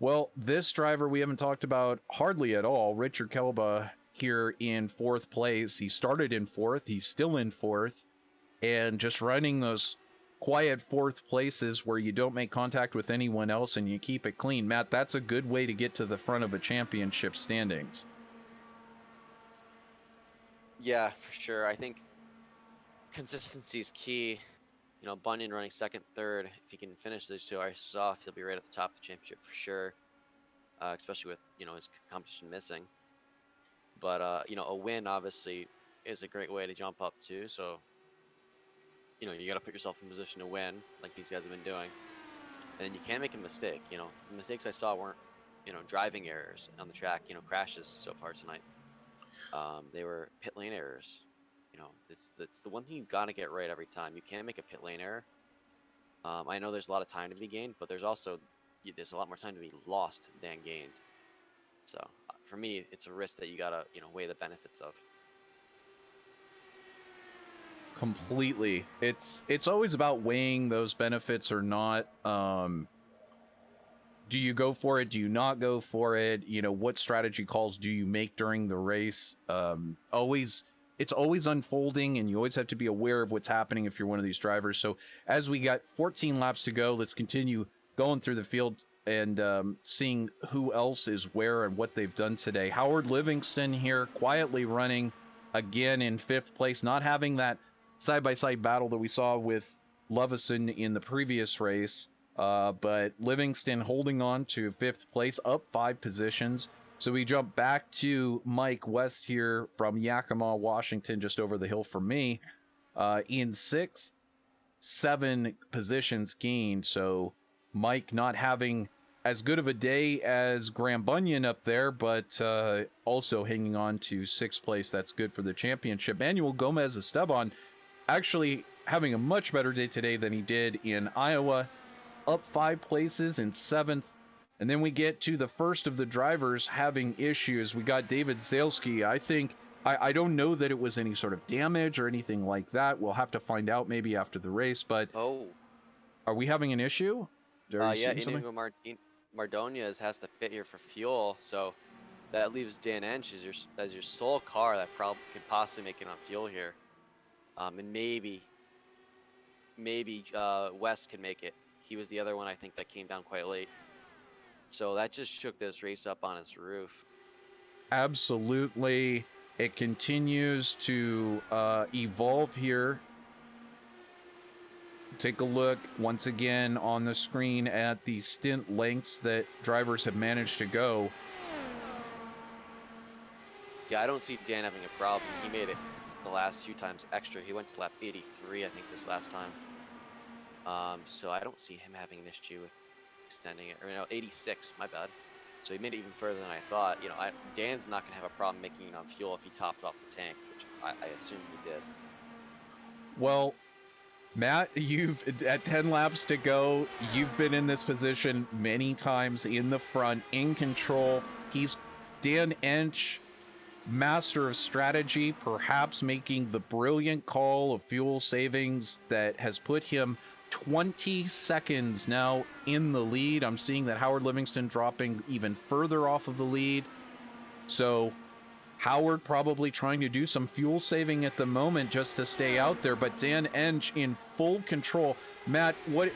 Well, this driver we haven't talked about hardly at all. Richard Kelba here in 4th place. He started in 4th. He's still in 4th. And just running those quiet 4th places where you don't make contact with anyone else and you keep it clean. Matt, that's a good way to get to the front of a championship standings. Yeah, for sure. I think consistency is key. Bunyan running 2nd, 3rd. If he can finish those 2 races off, he'll be right at the top of the championship for sure. Especially with, his competition missing. But, a win obviously is a great way to jump up too. So, you got to put yourself in position to win like these guys have been doing. And you can't make a mistake. The mistakes I saw weren't, driving errors on the track, crashes so far tonight. They were pit lane errors. It's the one thing you got to get right every time. You can't make a pit lane error. I know there's a lot of time to be gained, but there's a lot more time to be lost than gained. So for me, it's a risk that you got to, weigh the benefits of. Completely. It's always about weighing those benefits or not. Do you go for it? Do you not go for it? What strategy calls do you make during the race? It's always unfolding, and you always have to be aware of what's happening if you're one of these drivers. So as we got 14 laps to go, let's continue going through the field and seeing who else is where and what they've done today. Howard Livingston here quietly running again in 5th place, not having that side-by-side battle that we saw with Lovison in the previous race. But Livingston holding on to 5th place, up 5 positions. So we jump back to Mike West here from Yakima, Washington, just over the hill from me, in 6th, 7 positions gained. So Mike not having as good of a day as Graham Bunyan up there, but also hanging on to 6th place. That's good for the championship. Manuel Gomez Esteban actually having a much better day today than he did in Iowa, up 5 places in 7th. And then we get to the first of the drivers having issues. We got David Zalesky. I don't know that it was any sort of damage or anything like that. We'll have to find out maybe after the race, but are we having an issue? Yeah, Inigo Mardoñez has to pit here for fuel, so that leaves Dan Ench as your sole car that probably could possibly make it on fuel here. And maybe West could make it. He was the other one I think that came down quite late. So that just shook this race up on its roof. Absolutely. It continues to evolve here. Take a look once again on the screen at the stint lengths that drivers have managed to go. Yeah, I don't see Dan having a problem. He made it the last few times extra. He went to lap 83, I think, this last time. So I don't see him having an issue with extending it. Or, 86, my bad. So he made it even further than I thought. Dan's not going to have a problem making it on fuel if he topped off the tank, which I assume he did. Well, Matt, at 10 laps to go, you've been in this position many times in the front, in control. He's Dan Ench, master of strategy, perhaps making the brilliant call of fuel savings that has put him 20 seconds now in the lead. I'm seeing that Howard Livingston dropping even further off of the lead. So Howard probably trying to do some fuel saving at the moment just to stay out there, but Dan Ench in full control. Matt, what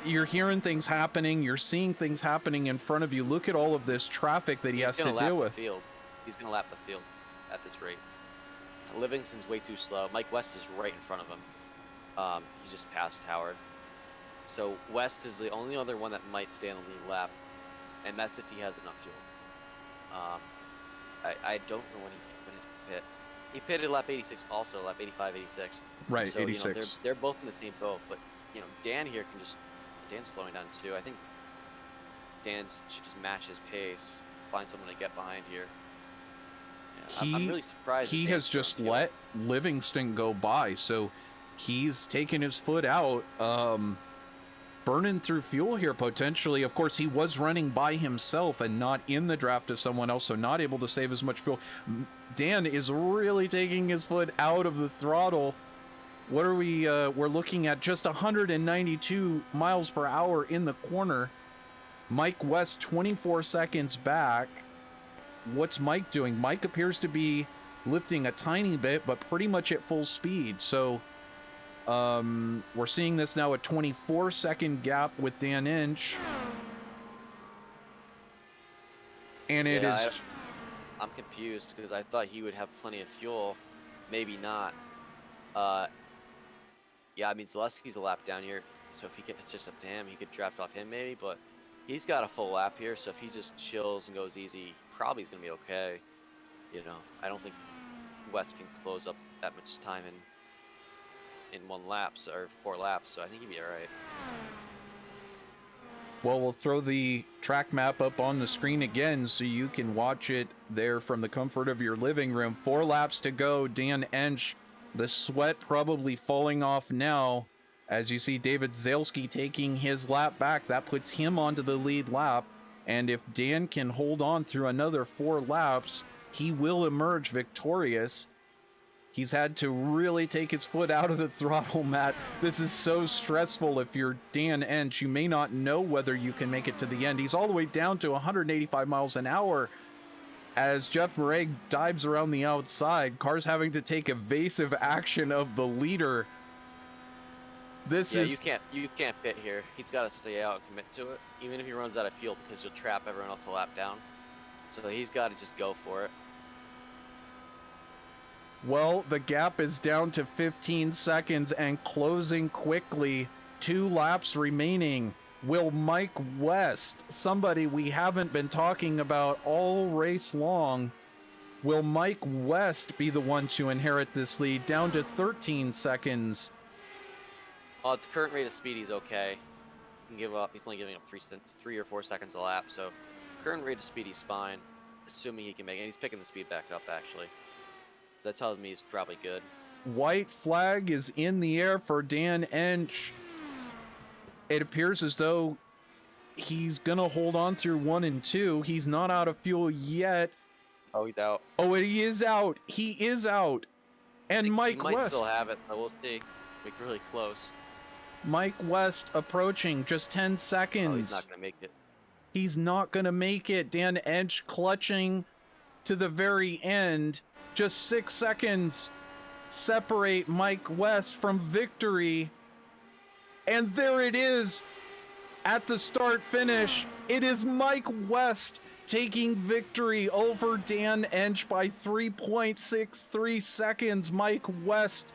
you're hearing things happening, you're seeing things happening in front of you. Look at all of this traffic that he has to deal with. He's going to lap the field at this rate. Livingston's way too slow. Mike West is right in front of him. He's just passed Howard. So West is the only other one that might stay on the lead lap, and that's if he has enough fuel. I don't know when he pit. He pitted lap 86 also, lap 85, 86. Right, so, 86. You know, they're both in the same boat, but you know, Dan here can just, Dan's slowing down too. I think Dan should just match his pace, find someone to get behind here. Yeah, I'm really surprised. He has just let Livingston go by, so he's taken his foot out, burning through fuel here potentially. Of course, he was running by himself and not in the draft of someone else, so not able to save as much fuel. Dan is really taking his foot out of the throttle. What are we, we're looking at just 192 miles per hour in the corner. Mike West 24 seconds back. What's Mike doing? Mike appears to be lifting a tiny bit, but pretty much at full speed. So we're seeing this now, a 24-second gap with Dan Ench. And it is... I'm confused because I thought he would have plenty of fuel. Maybe not. Yeah, I mean, Zaleski's a lap down here, so if he gets just up to him, he could draft off him maybe, but he's got a full lap here, so if he just chills and goes easy, probably he's going to be okay. You know, I don't think West can close up that much time in 1 lap, or 4 laps, so I think he'd be all right. Well, we'll throw the track map up on the screen again so you can watch it there from the comfort of your living room. 4 laps to go. Dan Ench, the sweat probably falling off now. As you see David Zalesky taking his lap back, that puts him onto the lead lap. And if Dan can hold on through another 4 laps, he will emerge victorious. He's had to really take his foot out of the throttle, Matt. This is so stressful. If you're Dan Ench, you may not know whether you can make it to the end. He's all the way down to 185 miles an hour as Jeff Murray dives around the outside. Car's having to take evasive action of the leader. You can't pit here. He's got to stay out and commit to it, even if he runs out of fuel, because you'll trap everyone else a lap down. So he's got to just go for it. Well, the gap is down to 15 seconds and closing quickly. 2 laps remaining. Will Mike West, somebody we haven't been talking about all race long, will Mike West be the one to inherit this lead? Down to 13 seconds. At the current rate of speed, he's okay. He can give up. He's only giving up 3 or 4 seconds a lap, so current rate of speed, he's fine, assuming he can make it. And he's picking the speed back up, actually. So that tells me he's probably good. White flag is in the air for Dan Ench. It appears as though he's going to hold on through 1 and 2. He's not out of fuel yet. Oh, he's out. Oh, and he is out. He is out. And Mike West. He might still have it, but we'll see. We're really close. Mike West approaching just 10 seconds. Oh, he's not going to make it. He's not going to make it. Dan Ench clutching to the very end. Just 6 seconds separate Mike West from victory. And there it is at the start finish. It is Mike West taking victory over Dan Ench by 3.63 seconds. Mike West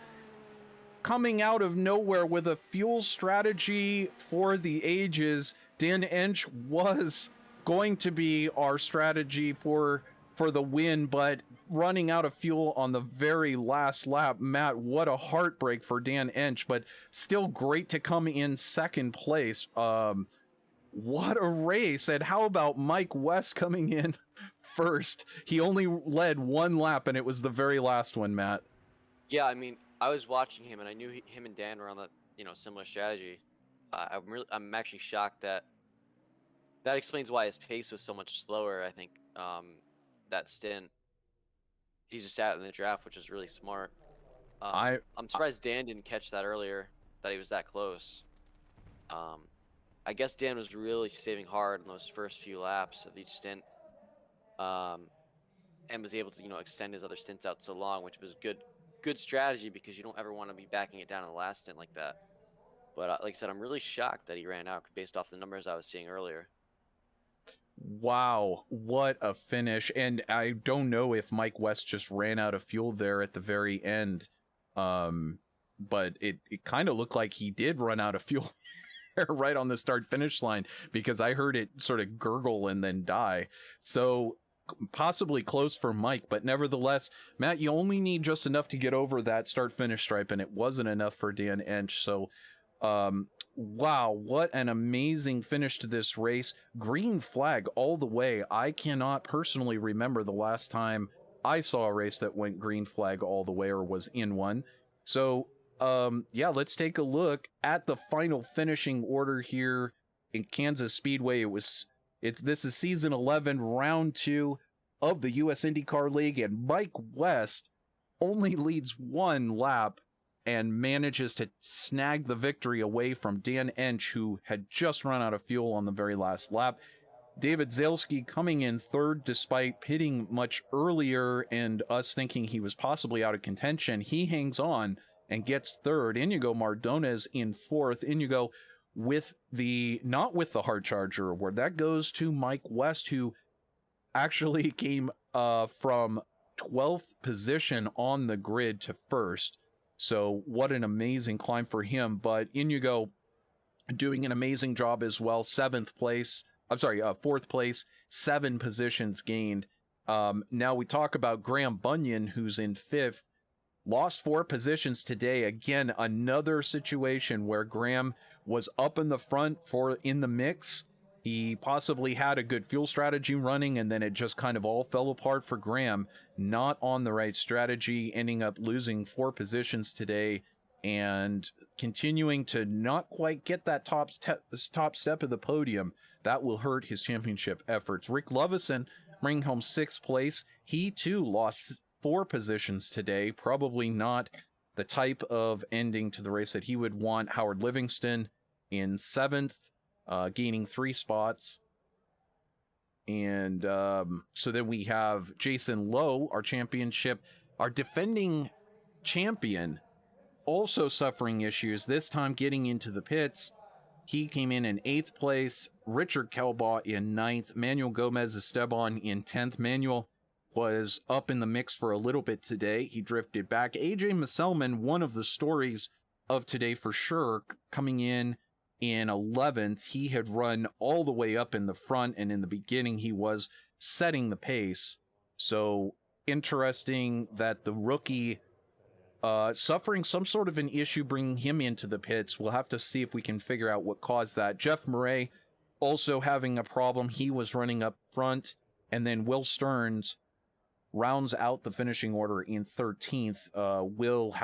coming out of nowhere with a fuel strategy for the ages. Dan Ench was going to be our strategy for the win, but running out of fuel on the very last lap. Matt, what a heartbreak for Dan Ench, but still great to come in second place. What a race. And how about Mike West coming in first? He only led 1 lap, and it was the very last one, Matt. Yeah, I mean, I was watching him, and I knew him and Dan were on the similar strategy. I'm actually shocked that explains why his pace was so much slower. I think that stint, he just sat in the draft, which is really smart. I'm surprised Dan didn't catch that earlier, that he was that close. I guess Dan was really saving hard in those first few laps of each stint. And and was able to, extend his other stints out so long, which was good strategy because you don't ever want to be backing it down in the last stint like that. But like I said, I'm really shocked that he ran out based off the numbers I was seeing earlier. Wow, what a finish. And I don't know if Mike West just ran out of fuel there at the very end. But it kind of looked like he did run out of fuel right on the start finish line, because I heard it sort of gurgle and then die. So possibly close for Mike, but nevertheless, Matt, you only need just enough to get over that start finish stripe, and it wasn't enough for Dan Ench. So wow, what an amazing finish to this race. Green flag all the way. I cannot personally remember the last time I saw a race that went green flag all the way or was in one. So yeah, let's take a look at the final finishing order here in Kansas Speedway. This is season 11, round 2 of the US IndyCar League, and Mike West only leads one lap and manages to snag the victory away from Dan Ench, who had just run out of fuel on the very last lap. David Zalesky coming in third despite pitting much earlier and us thinking he was possibly out of contention. He hangs on and gets third. Inigo Mardones in fourth. Inigo not with the hard charger award. That goes to Mike West, who actually came from 12th position on the grid to first. So what an amazing climb for him. But Inigo doing an amazing job as well. Fourth place, 7 positions gained. Now we talk about Graham Bunyan, who's in 5th. Lost 4 positions today. Again, another situation where Graham was up in the front in the mix. He possibly had a good fuel strategy running, and then it just kind of all fell apart for Graham. Not on the right strategy, ending up losing 4 positions today and continuing to not quite get that top step of the podium. That will hurt his championship efforts. Rick Lovison bringing home 6th place. He too lost 4 positions today. Probably not the type of ending to the race that he would want. Howard Livingston in 7th. Gaining 3 spots. And so then we have Jason Lowe, our defending champion, also suffering issues, this time getting into the pits. He came in 8th place. Richard Kelbaugh in 9th. Manuel Gomez Esteban in 10th. Manuel was up in the mix for a little bit today. He drifted back. AJ Musselman, one of the stories of today for sure, coming in 11th. He had run all the way up in the front, and in the beginning he was setting the pace. So interesting that the rookie suffering some sort of an issue bringing him into the pits. We'll have to see if we can figure out what caused that. Jeff Murray also having a problem. He was running up front, and then Will Stearns rounds out the finishing order in 13th. Will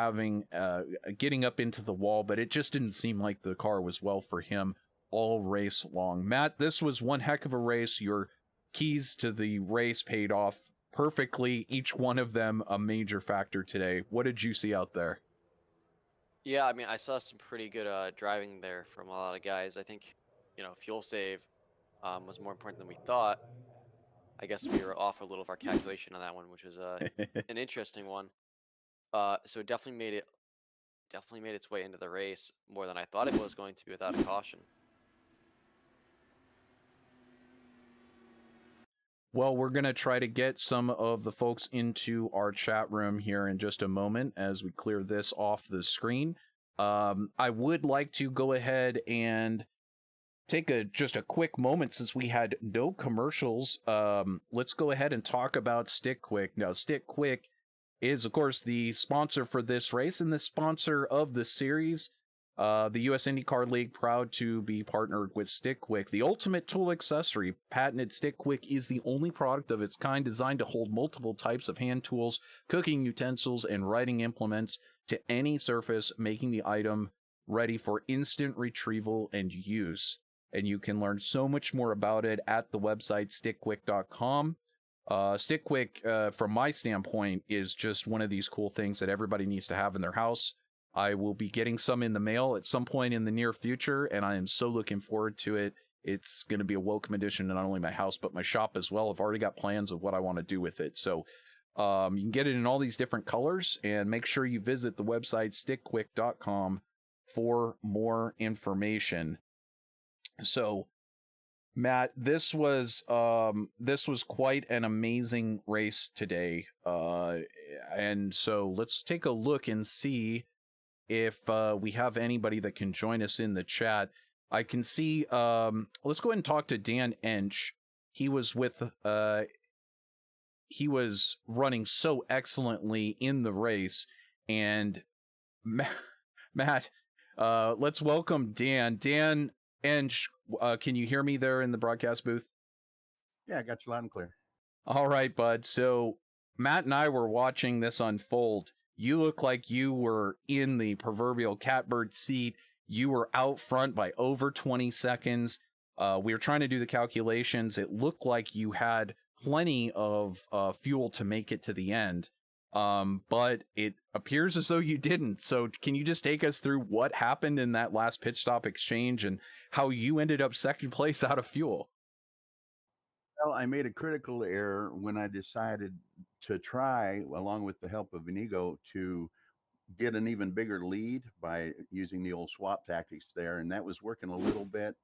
getting up into the wall, but it just didn't seem like the car was well for him all race long. Matt, this was one heck of a race. Your keys to the race paid off perfectly. Each one of them a major factor today. What did you see out there? Yeah, I mean, I saw some pretty good driving there from a lot of guys. I think, fuel save was more important than we thought. I guess we were off a little of our calculation on that one, which was an interesting one. So it definitely made its way into the race more than I thought it was going to be without a caution. Well, we're going to try to get some of the folks into our chat room here in just a moment as we clear this off the screen. I would like to go ahead and take just a quick moment since we had no commercials. Let's go ahead and talk about StickQuik. Now, StickQuik is, of course, the sponsor for this race and the sponsor of the series. The US IndyCar League proud to be partnered with StickQuik. The ultimate tool accessory, patented StickQuik is the only product of its kind designed to hold multiple types of hand tools, cooking utensils, and writing implements to any surface, making the item ready for instant retrieval and use. And you can learn so much more about it at the website stickquick.com. StickQuik, from my standpoint, is just one of these cool things that everybody needs to have in their house. I will be getting some in the mail at some point in the near future, and I am so looking forward to it. It's going to be a welcome addition to not only my house, but my shop as well. I've already got plans of what I want to do with it. So you can get it in all these different colors, and make sure you visit the website StickQuik.com for more information. So, Matt, this was quite an amazing race today, and so let's take a look and see if we have anybody that can join us in the chat. I can see. Let's go ahead and talk to Dan Ench. He was he was running so excellently in the race, and Matt, let's welcome Dan. Dan Ench, can you hear me there in the broadcast booth? Yeah, I got you loud and clear. All right, bud. So Matt and I were watching this unfold. You look like you were in the proverbial catbird seat. You were out front by over 20 seconds. We were trying to do the calculations. It looked like you had plenty of fuel to make it to the end. But it appears as though you didn't. So can you just take us through what happened in that last pit stop exchange and how you ended up second place out of fuel? Well, I made a critical error when I decided to try, along with the help of Inigo, to get an even bigger lead by using the old swap tactics there. And that was working a little bit,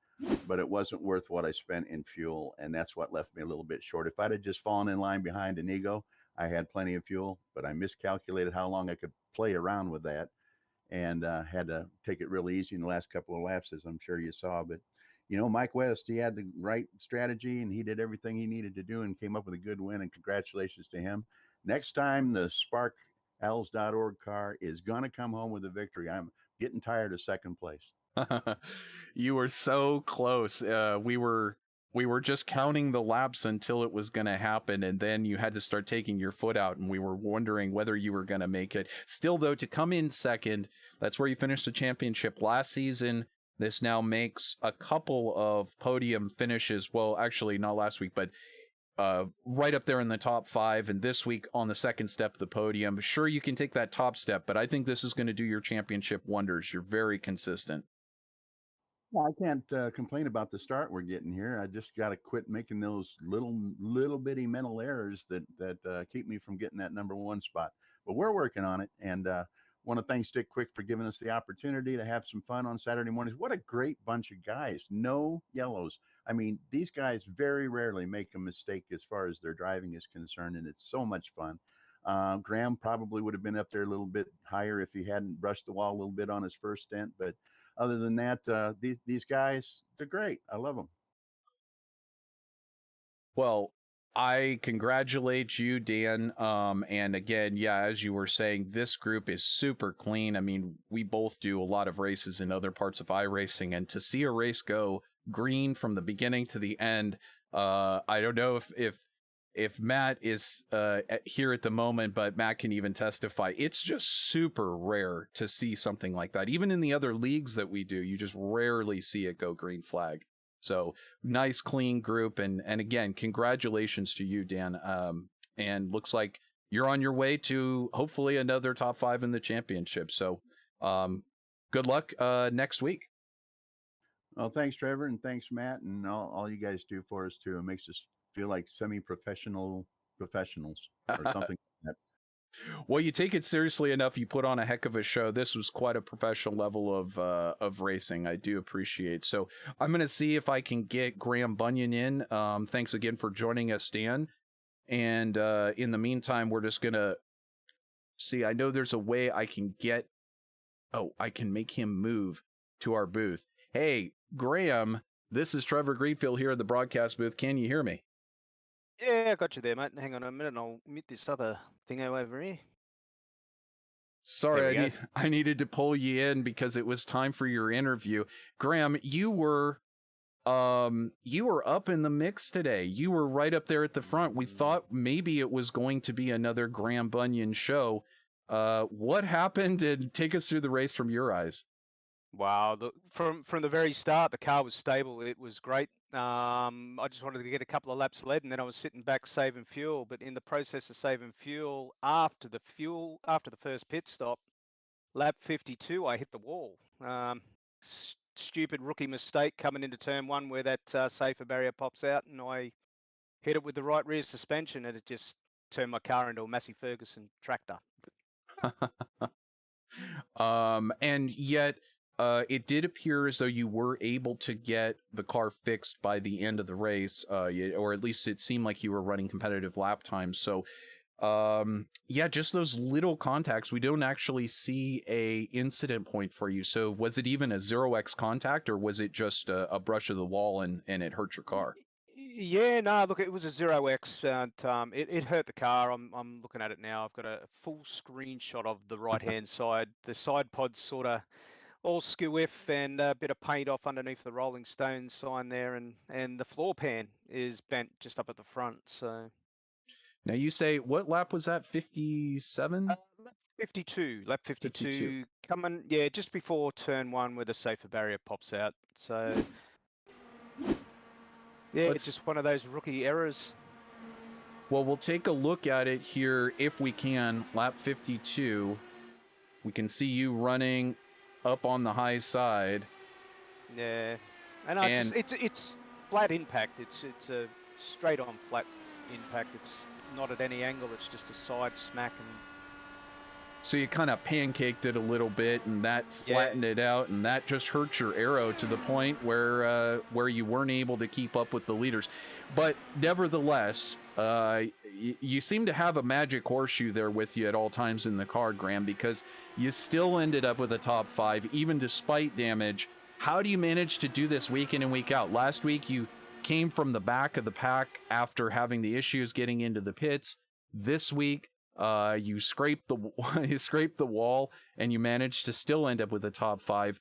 but it wasn't worth what I spent in fuel. And that's what left me a little bit short. If I'd have just fallen in line behind Inigo, I had plenty of fuel, but I miscalculated how long I could play around with that, and had to take it really easy in the last couple of laps, as I'm sure you saw. But, you know, Mike West, he had the right strategy, and he did everything he needed to do and came up with a good win, and congratulations to him. Next time the SparkEls.org car is going to come home with a victory. I'm getting tired of second place. You were so close. We were just counting the laps until it was going to happen, and then you had to start taking your foot out, and we were wondering whether you were going to make it. Still, though, to come in second, that's where you finished the championship last season. This now makes a couple of podium finishes. Well, actually, not last week, but right up there in the top 5, and this week on the second step of the podium. Sure, you can take that top step, but I think this is going to do your championship wonders. You're very consistent. Well, I can't complain about the start we're getting here. I just got to quit making those little bitty mental errors that keep me from getting that number 1 spot. But we're working on it, and want to thank StickQuik for giving us the opportunity to have some fun on Saturday mornings. What a great bunch of guys! No yellows. I mean, these guys very rarely make a mistake as far as their driving is concerned, and it's so much fun. Graham probably would have been up there a little bit higher if he hadn't brushed the wall a little bit on his first stint, but other than that, these guys, they're great. I love them. Well, I congratulate you, Dan. And again, yeah, as you were saying, this group is super clean. I mean, we both do a lot of races in other parts of iRacing, and to see a race go green from the beginning to the end, I don't know if Matt is here at the moment, but Matt can even testify. It's just super rare to see something like that. Even in the other leagues that we do, you just rarely see it go green flag. So nice, clean group. And again, congratulations to you, Dan. And looks like you're on your way to hopefully another top 5 in the championship. So good luck next week. Well, thanks, Trevor, and thanks, Matt, and all you guys do for us too. It makes us feel like semi-professionals or something like that. Well, you take it seriously enough. You put on a heck of a show. This was quite a professional level of racing. I do appreciate. So I'm going to see if I can get Graham Bunyan in. Thanks again for joining us, Dan. And in the meantime, we're just going to see. I know there's a way I can get. Oh, I can make him move to our booth. Hey, Graham, this is Trevor Greenfield here at the broadcast booth. Can you hear me? Yeah, I got you there, mate. Hang on a minute and I'll mute this other thingo over here. Sorry, I needed to pull you in because it was time for your interview. Graham, you were up in the mix today. You were right up there at the front. We thought maybe it was going to be another Graham Bunyan show. What happened? And take us through the race from your eyes. Wow, from the very start, the car was stable. It was great. I just wanted to get a couple of laps led, and then I was sitting back saving fuel. But in the process of saving fuel, after the first pit stop, lap 52, I hit the wall. stupid rookie mistake coming into turn one where that safer barrier pops out, and I hit it with the right rear suspension, and it just turned my car into a Massey Ferguson tractor. And yet, it did appear as though you were able to get the car fixed by the end of the race, or at least it seemed like you were running competitive lap times. So, yeah, just those little contacts. We don't actually see a incident point for you. So, was it even a 0x contact, or was it just a brush of the wall and it hurt your car? Yeah, no, look, it was a 0x, and it hurt the car. I'm looking at it now. I've got a full screenshot of the right-hand side. The side pod's sort of all skew-if and a bit of paint off underneath the Rolling Stones sign there, and the floor pan is bent just up at the front. So Now, you say, what lap was that? 57? lap 52, lap 52, coming, yeah, just before turn one where the safer barrier pops out. So yeah, it's just one of those rookie errors. Well, we'll take a look at it here if we can. Lap 52. We can see you running up on the high side. Yeah, and it's flat impact. It's a straight on flat impact. It's not at any angle. It's just a side smack. And so you kind of pancaked it a little bit, and that flattened it out, and that just hurt your aero to the point where you weren't able to keep up with the leaders. But nevertheless, you seem to have a magic horseshoe there with you at all times in the car, Graham, because you still ended up with a top 5, even despite damage. How do you manage to do this week in and week out? Last week, you came from the back of the pack after having the issues getting into the pits. This week, you scraped the wall, and you managed to still end up with a top 5.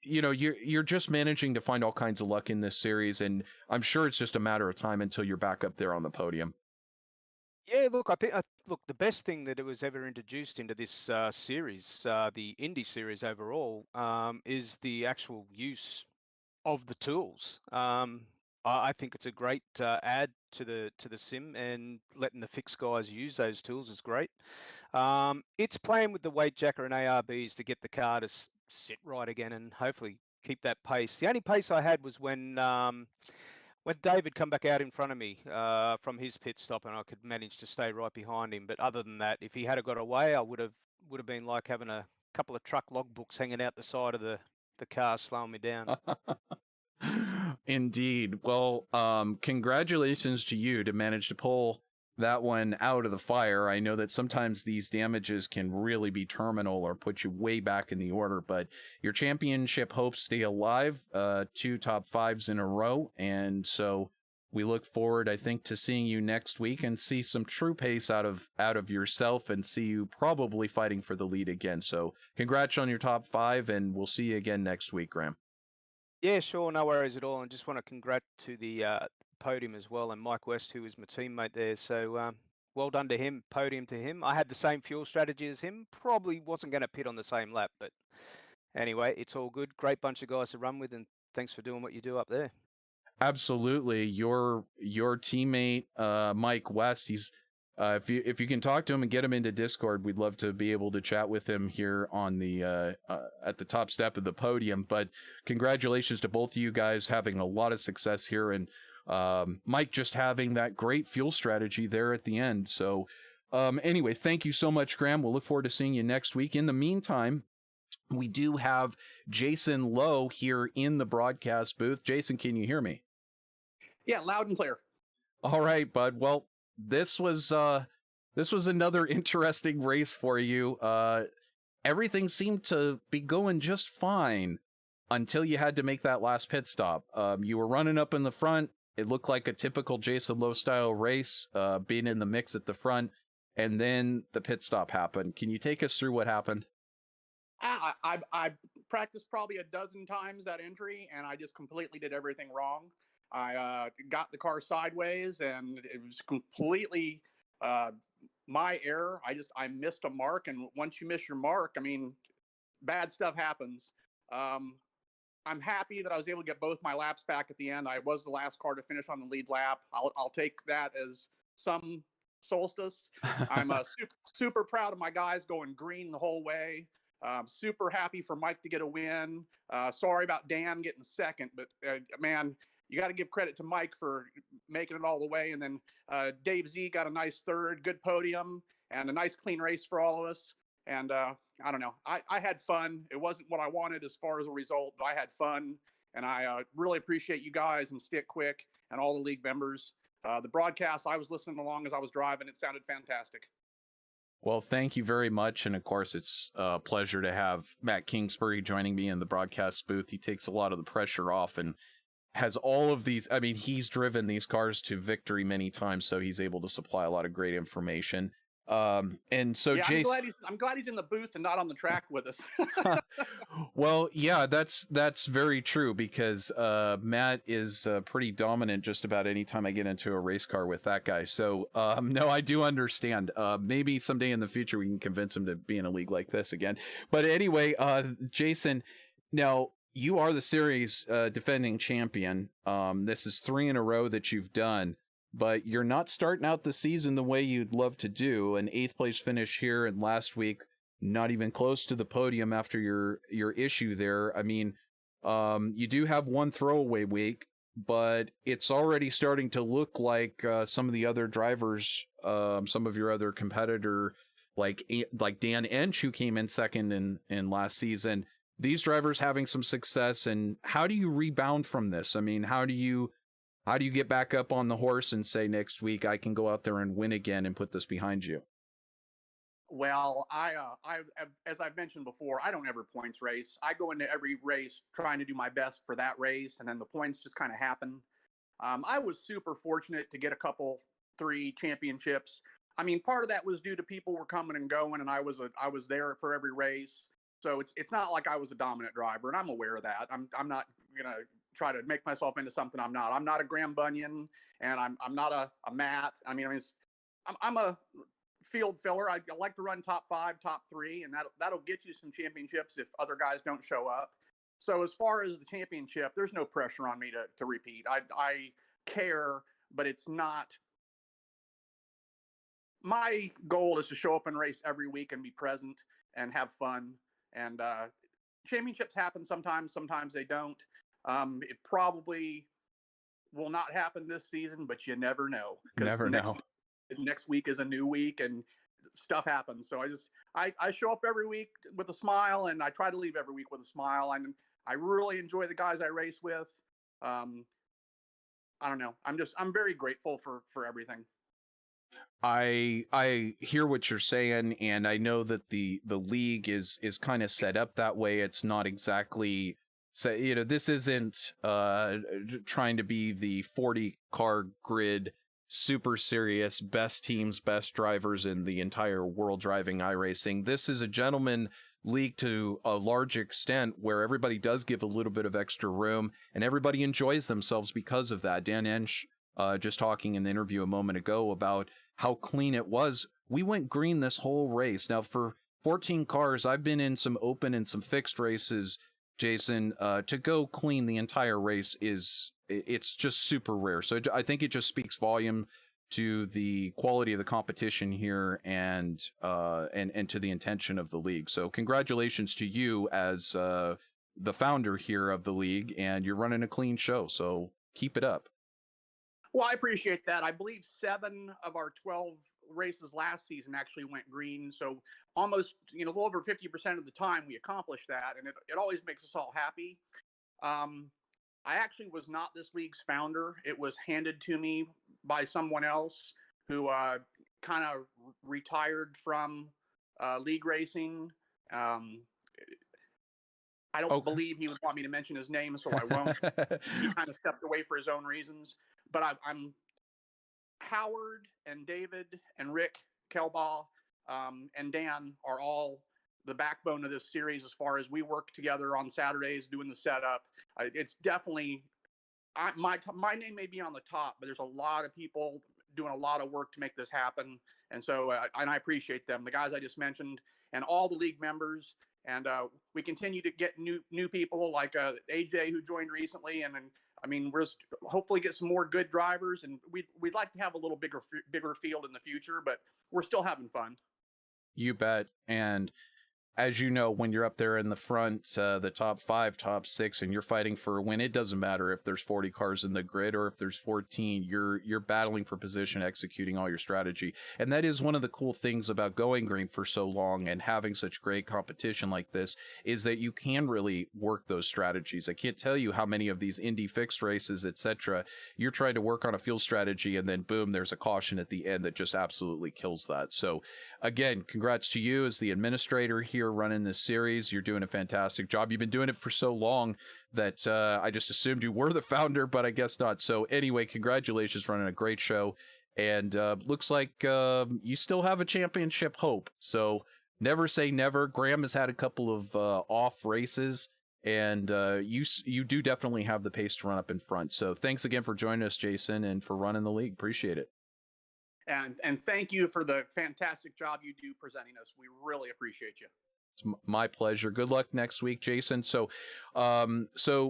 You know, you're just managing to find all kinds of luck in this series, and I'm sure it's just a matter of time until you're back up there on the podium. yeah, look, I think the best thing that it was ever introduced into this series, the Indy series overall, is the actual use of the tools. I think it's a great add to the sim, and letting the fixed guys use those tools is great. It's playing with the weight jacker and ARBs to get the car to sit right again and hopefully keep that pace. The only pace I had was when David come back out in front of me from his pit stop, and I could manage to stay right behind him. But other than that, if he had got away, I would have been like having a couple of truck logbooks hanging out the side of the car, slowing me down. Indeed. Well, congratulations to you to manage to pull that one out of the fire. I know that sometimes these damages can really be terminal or put you way back in the order, but your championship hopes stay alive, 2 top 5s in a row. And so we look forward, I think, to seeing you next week and see some true pace out of yourself, and see you probably fighting for the lead again. So congrats on your top 5, and we'll see you again next week, Graham. Yeah, sure, no worries at all. And just want to congrat to the podium as well, and Mike West, who was my teammate there. So well done to him, podium to him. I had the same fuel strategy as him. Probably wasn't going to pit on the same lap, but anyway, it's all good. Great bunch of guys to run with, and thanks for doing what you do up there. Absolutely. Your teammate, Mike West, he's if you can talk to him and get him into Discord, we'd love to be able to chat with him here on the at the top step of the podium. But congratulations to both of you guys, having a lot of success here, and Mike just having that great fuel strategy there at the end. So anyway, thank you so much, Graham. We'll look forward to seeing you next week. In the meantime, we do have Jason Lowe here in the broadcast booth. Jason, can you hear me? Yeah, loud and clear. All right, bud. Well, this was another interesting race for you. Everything seemed to be going just fine until you had to make that last pit stop. You were running up in the front. It looked like a typical Jason Lowe style race, being in the mix at the front, and then the pit stop happened. Can you take us through what happened? I practiced probably a dozen times that entry, and I just completely did everything wrong. I got the car sideways, and it was completely my error. I missed a mark, and once you miss your mark, I mean, bad stuff happens. I'm happy that I was able to get both my laps back at the end. I was the last car to finish on the lead lap. I'll take that as some solstice. I'm super proud of my guys going green the whole way. Super happy for Mike to get a win. Sorry about Dan getting second, but man, you got to give credit to Mike for making it all the way. And then Dave Z got a nice third, good podium, and a nice clean race for all of us. And I don't know, I had fun. It wasn't what I wanted as far as a result, but I had fun. And I really appreciate you guys and StickQuik and all the league members. The broadcast, I was listening along as I was driving. It sounded fantastic. Well, thank you very much. And of course, it's a pleasure to have Matt Kingsbury joining me in the broadcast booth. He takes a lot of the pressure off and has all of these. I mean, he's driven these cars to victory many times, so he's able to supply a lot of great information. And so yeah, Jason, I'm glad he's in the booth and not on the track with us. well, yeah, that's very true, because Matt is pretty dominant just about any time I get into a race car with that guy. So no, I do understand. Maybe someday in the future we can convince him to be in a league like this again. But anyway, Jason, now you are the series defending champion. This is 3 in a row that you've done. But you're not starting out the season the way you'd love to do. An 8th place finish here, and last week, not even close to the podium after your issue there. I mean, you do have one throwaway week, but it's already starting to look like some of the other drivers, some of your other competitor, like Dan Ench, who came in second in last season. These drivers having some success, and how do you rebound from this? I mean, how do you get back up on the horse and say next week I can go out there and win again and put this behind you? Well, I as I've mentioned before, I don't ever points race. I go into every race trying to do my best for that race, and then the points just kind of happen. I was super fortunate to get a couple 3 championships. I mean, part of that was due to people were coming and going, and I was there for every race. So it's not like I was a dominant driver, and I'm aware of that. I'm not gonna try to make myself into something I'm not. I'm not a Graham Bunyan, and I'm not a Matt. I'm a field filler. I like to run top 5, top 3, and that'll get you some championships if other guys don't show up. So as far as the championship, there's no pressure on me to repeat. I care, but it's not. My goal is to show up and race every week and be present and have fun. And championships happen sometimes they don't. It probably will not happen this season, but you never know. Never know. Next week is a new week and stuff happens. So I show up every week with a smile, and I try to leave every week with a smile. And I really enjoy the guys I race with. I don't know. I'm very grateful for everything. I hear what you're saying, and I know that the league is kind of set up that way. It's not exactly, so this isn't trying to be the 40 car grid super serious best teams, best drivers in the entire world driving iRacing. This is a gentleman league to a large extent, where everybody does give a little bit of extra room and everybody enjoys themselves because of that. Dan Ench just talking in the interview a moment ago about how clean it was. We went green this whole race. Now, for 14 cars, I've been in some open and some fixed races, Jason. To go clean the entire race it's just super rare. So I think it just speaks volume to the quality of the competition here and to the intention of the league. So congratulations to you as the founder here of the league, and you're running a clean show. So keep it up. Well, I appreciate that. I believe 7 of our 12 races last season actually went green. So almost, a little over 50% of the time we accomplished that. And it always makes us all happy. I actually was not this league's founder. It was handed to me by someone else who kind of retired from league racing. I don't believe he would want me to mention his name, so I won't. He kind of stepped away for his own reasons. But I'm Howard and David and Rick Kelbaugh and Dan are all the backbone of this series as far as we work together on Saturdays doing the setup. It's definitely my name may be on the top, but there's a lot of people doing a lot of work to make this happen. And so and I appreciate them, the guys I just mentioned, and all the league members. And we continue to get new people like AJ, who joined recently, and we're hopefully get some more good drivers, and we'd like to have a little bigger field in the future, but we're still having fun. You bet. And as you know, when you're up there in the front, the top 5, top 6, and you're fighting for a win, it doesn't matter if there's 40 cars in the grid or if there's 14. You're battling for position, executing all your strategy. And that is one of the cool things about going green for so long and having such great competition like this, is that you can really work those strategies. I can't tell you how many of these Indy fixed races, etc., you're trying to work on a field strategy, and then boom, there's a caution at the end that just absolutely kills that. So again, congrats to you as the administrator here running this series. You're doing a fantastic job. You've been doing it for so long that I just assumed you were the founder, but I guess not. So anyway, congratulations, running a great show. And looks like you still have a championship hope. So never say never. Graham has had a couple of off races, and you do definitely have the pace to run up in front. So thanks again for joining us, Jason, and for running the league. Appreciate it. And thank you for the fantastic job you do presenting us. We really appreciate you. It's my pleasure. Good luck next week, Jason. So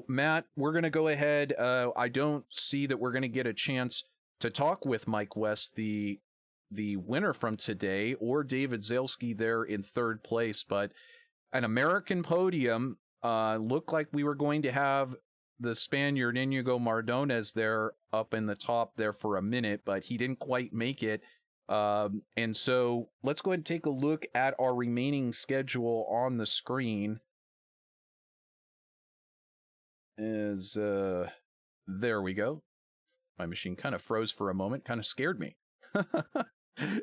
Matt, we're going to go ahead. I don't see that we're going to get a chance to talk with Mike West, the winner from today, or David Zalesky there in third place, but an American podium. Looked like we were going to have the Spaniard Inigo Mardones there up in the top there for a minute, but he didn't quite make it. And so let's go ahead and take a look at our remaining schedule on the screen. There we go. My machine kind of froze for a moment, kind of scared me.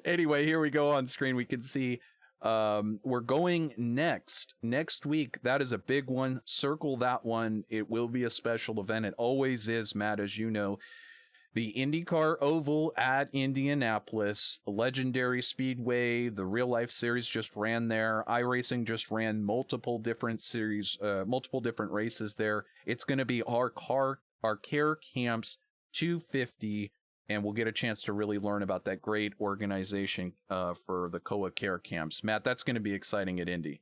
Anyway, here we go on screen. We can see we're going next week. That is a big one. Circle that one. It will be a special event. It always is, Matt, as you know. The IndyCar Oval at Indianapolis, legendary Speedway. The real life series just ran there. iRacing just ran multiple different races there. It's going to be our Care Camps 250. And we'll get a chance to really learn about that great organization for the COA Care Camps. Matt, that's going to be exciting at Indy.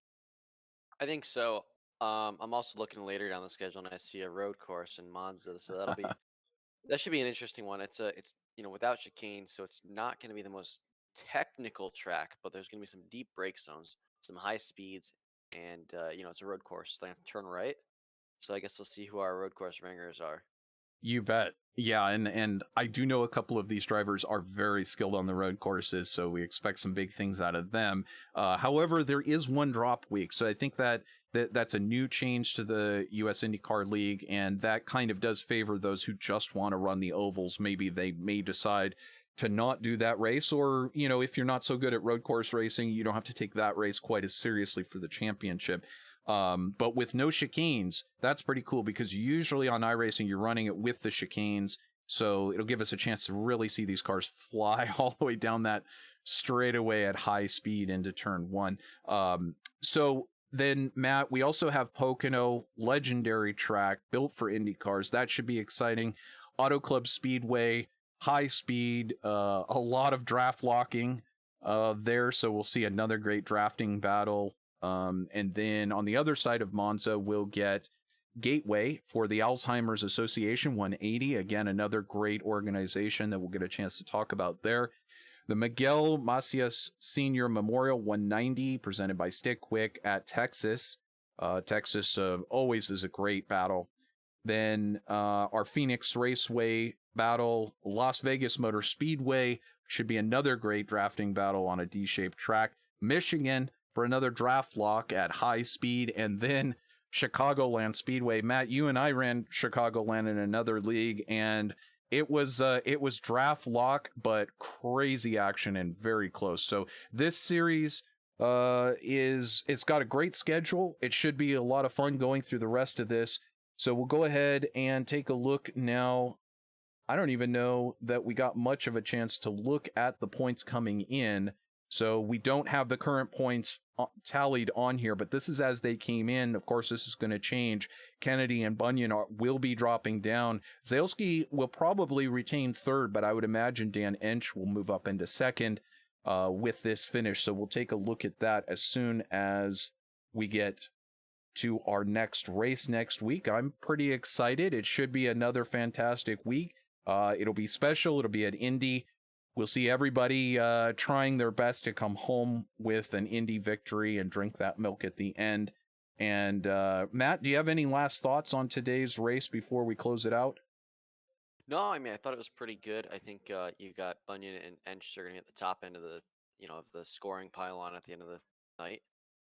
I think so. I'm also looking later down the schedule, and I see a road course in Monza, so that should be an interesting one. It's without chicane, so it's not going to be the most technical track, but there's going to be some deep brake zones, some high speeds, and it's a road course, so they have to turn right. So I guess we'll see who our road course ringers are. You bet. Yeah, and I do know a couple of these drivers are very skilled on the road courses, so we expect some big things out of them. However, there is one drop week, so I think that's a new change to the US IndyCar League, and that kind of does favor those who just want to run the ovals. Maybe they may decide to not do that race, or, if you're not so good at road course racing, you don't have to take that race quite as seriously for the championship. But with no chicanes, that's pretty cool, because usually on iRacing, you're running it with the chicanes. So it'll give us a chance to really see these cars fly all the way down that straightaway at high speed into turn one. So then, Matt, we also have Pocono, legendary track built for Indy cars. That should be exciting. Auto Club Speedway, high speed, a lot of draft locking there. So we'll see another great drafting battle. And then on the other side of Monza, we'll get Gateway for the Alzheimer's Association 180. Again, another great organization that we'll get a chance to talk about there. The Miguel Macias Sr. Memorial 190 presented by StickQuik at Texas. Texas always is a great battle. Then our Phoenix Raceway battle, Las Vegas Motor Speedway should be another great drafting battle on a D-shaped track. Michigan for another draft lock at high speed, and then Chicagoland Speedway. Matt, you and I ran Chicagoland in another league, and it was draft lock, but crazy action and very close. So this series it's got a great schedule. It should be a lot of fun going through the rest of this. So we'll go ahead and take a look now. I don't even know that we got much of a chance to look at the points coming in. So we don't have the current points tallied on here, but this is as they came in. Of course, this is going to change. Kennedy and Bunyan will be dropping down. Zalesky will probably retain third, but I would imagine Dan Ench will move up into second with this finish. So we'll take a look at that as soon as we get to our next race next week. I'm pretty excited. It should be another fantastic week. It'll be special. It'll be at Indy. we'll see everybody trying their best to come home with an Indy victory and drink that milk at the end. And Matt, do you have any last thoughts on today's race before we close it out? No, I mean, I thought it was pretty good. I think you got Bunyan and Ench are going to get the top end of the, of the scoring pylon at the end of the night.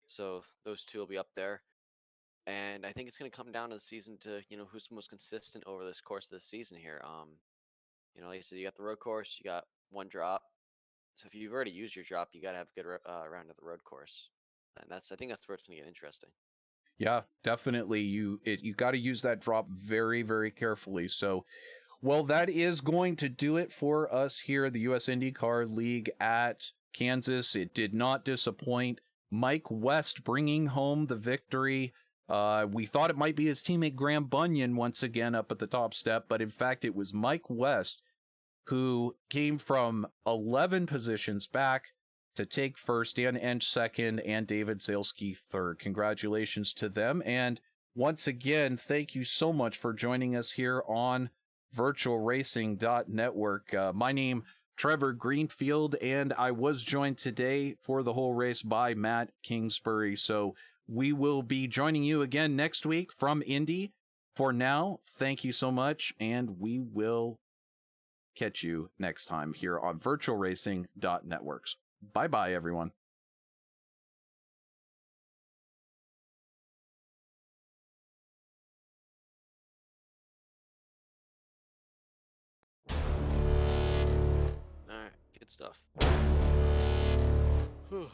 So those two will be up there. And I think it's going to come down to the season to, who's the most consistent over this course of the season here. Like I said, you got the road course, you got one drop. So if you've already used your drop, you got to have a good round of the road course. And I think that's where it's going to get interesting. Yeah, definitely. You got to use that drop very, very carefully. So, well, that is going to do it for us here at the US IndyCar League at Kansas. It did not disappoint. Mike West bringing home the victory. We thought it might be his teammate Graham Bunyan once again up at the top step, but in fact it was Mike West who came from 11 positions back to take first, Dan Ench second, and David Zalesky third. Congratulations to them. And once again, thank you so much for joining us here on VirtualRacing.Network. My name, Trevor Greenfield, and I was joined today for the whole race by Matt Kingsbury. So we will be joining you again next week from Indy. For now, thank you so much, and we will catch you next time here on VirtualRacing.Networks. Bye-bye, everyone. All right, good stuff. Whew.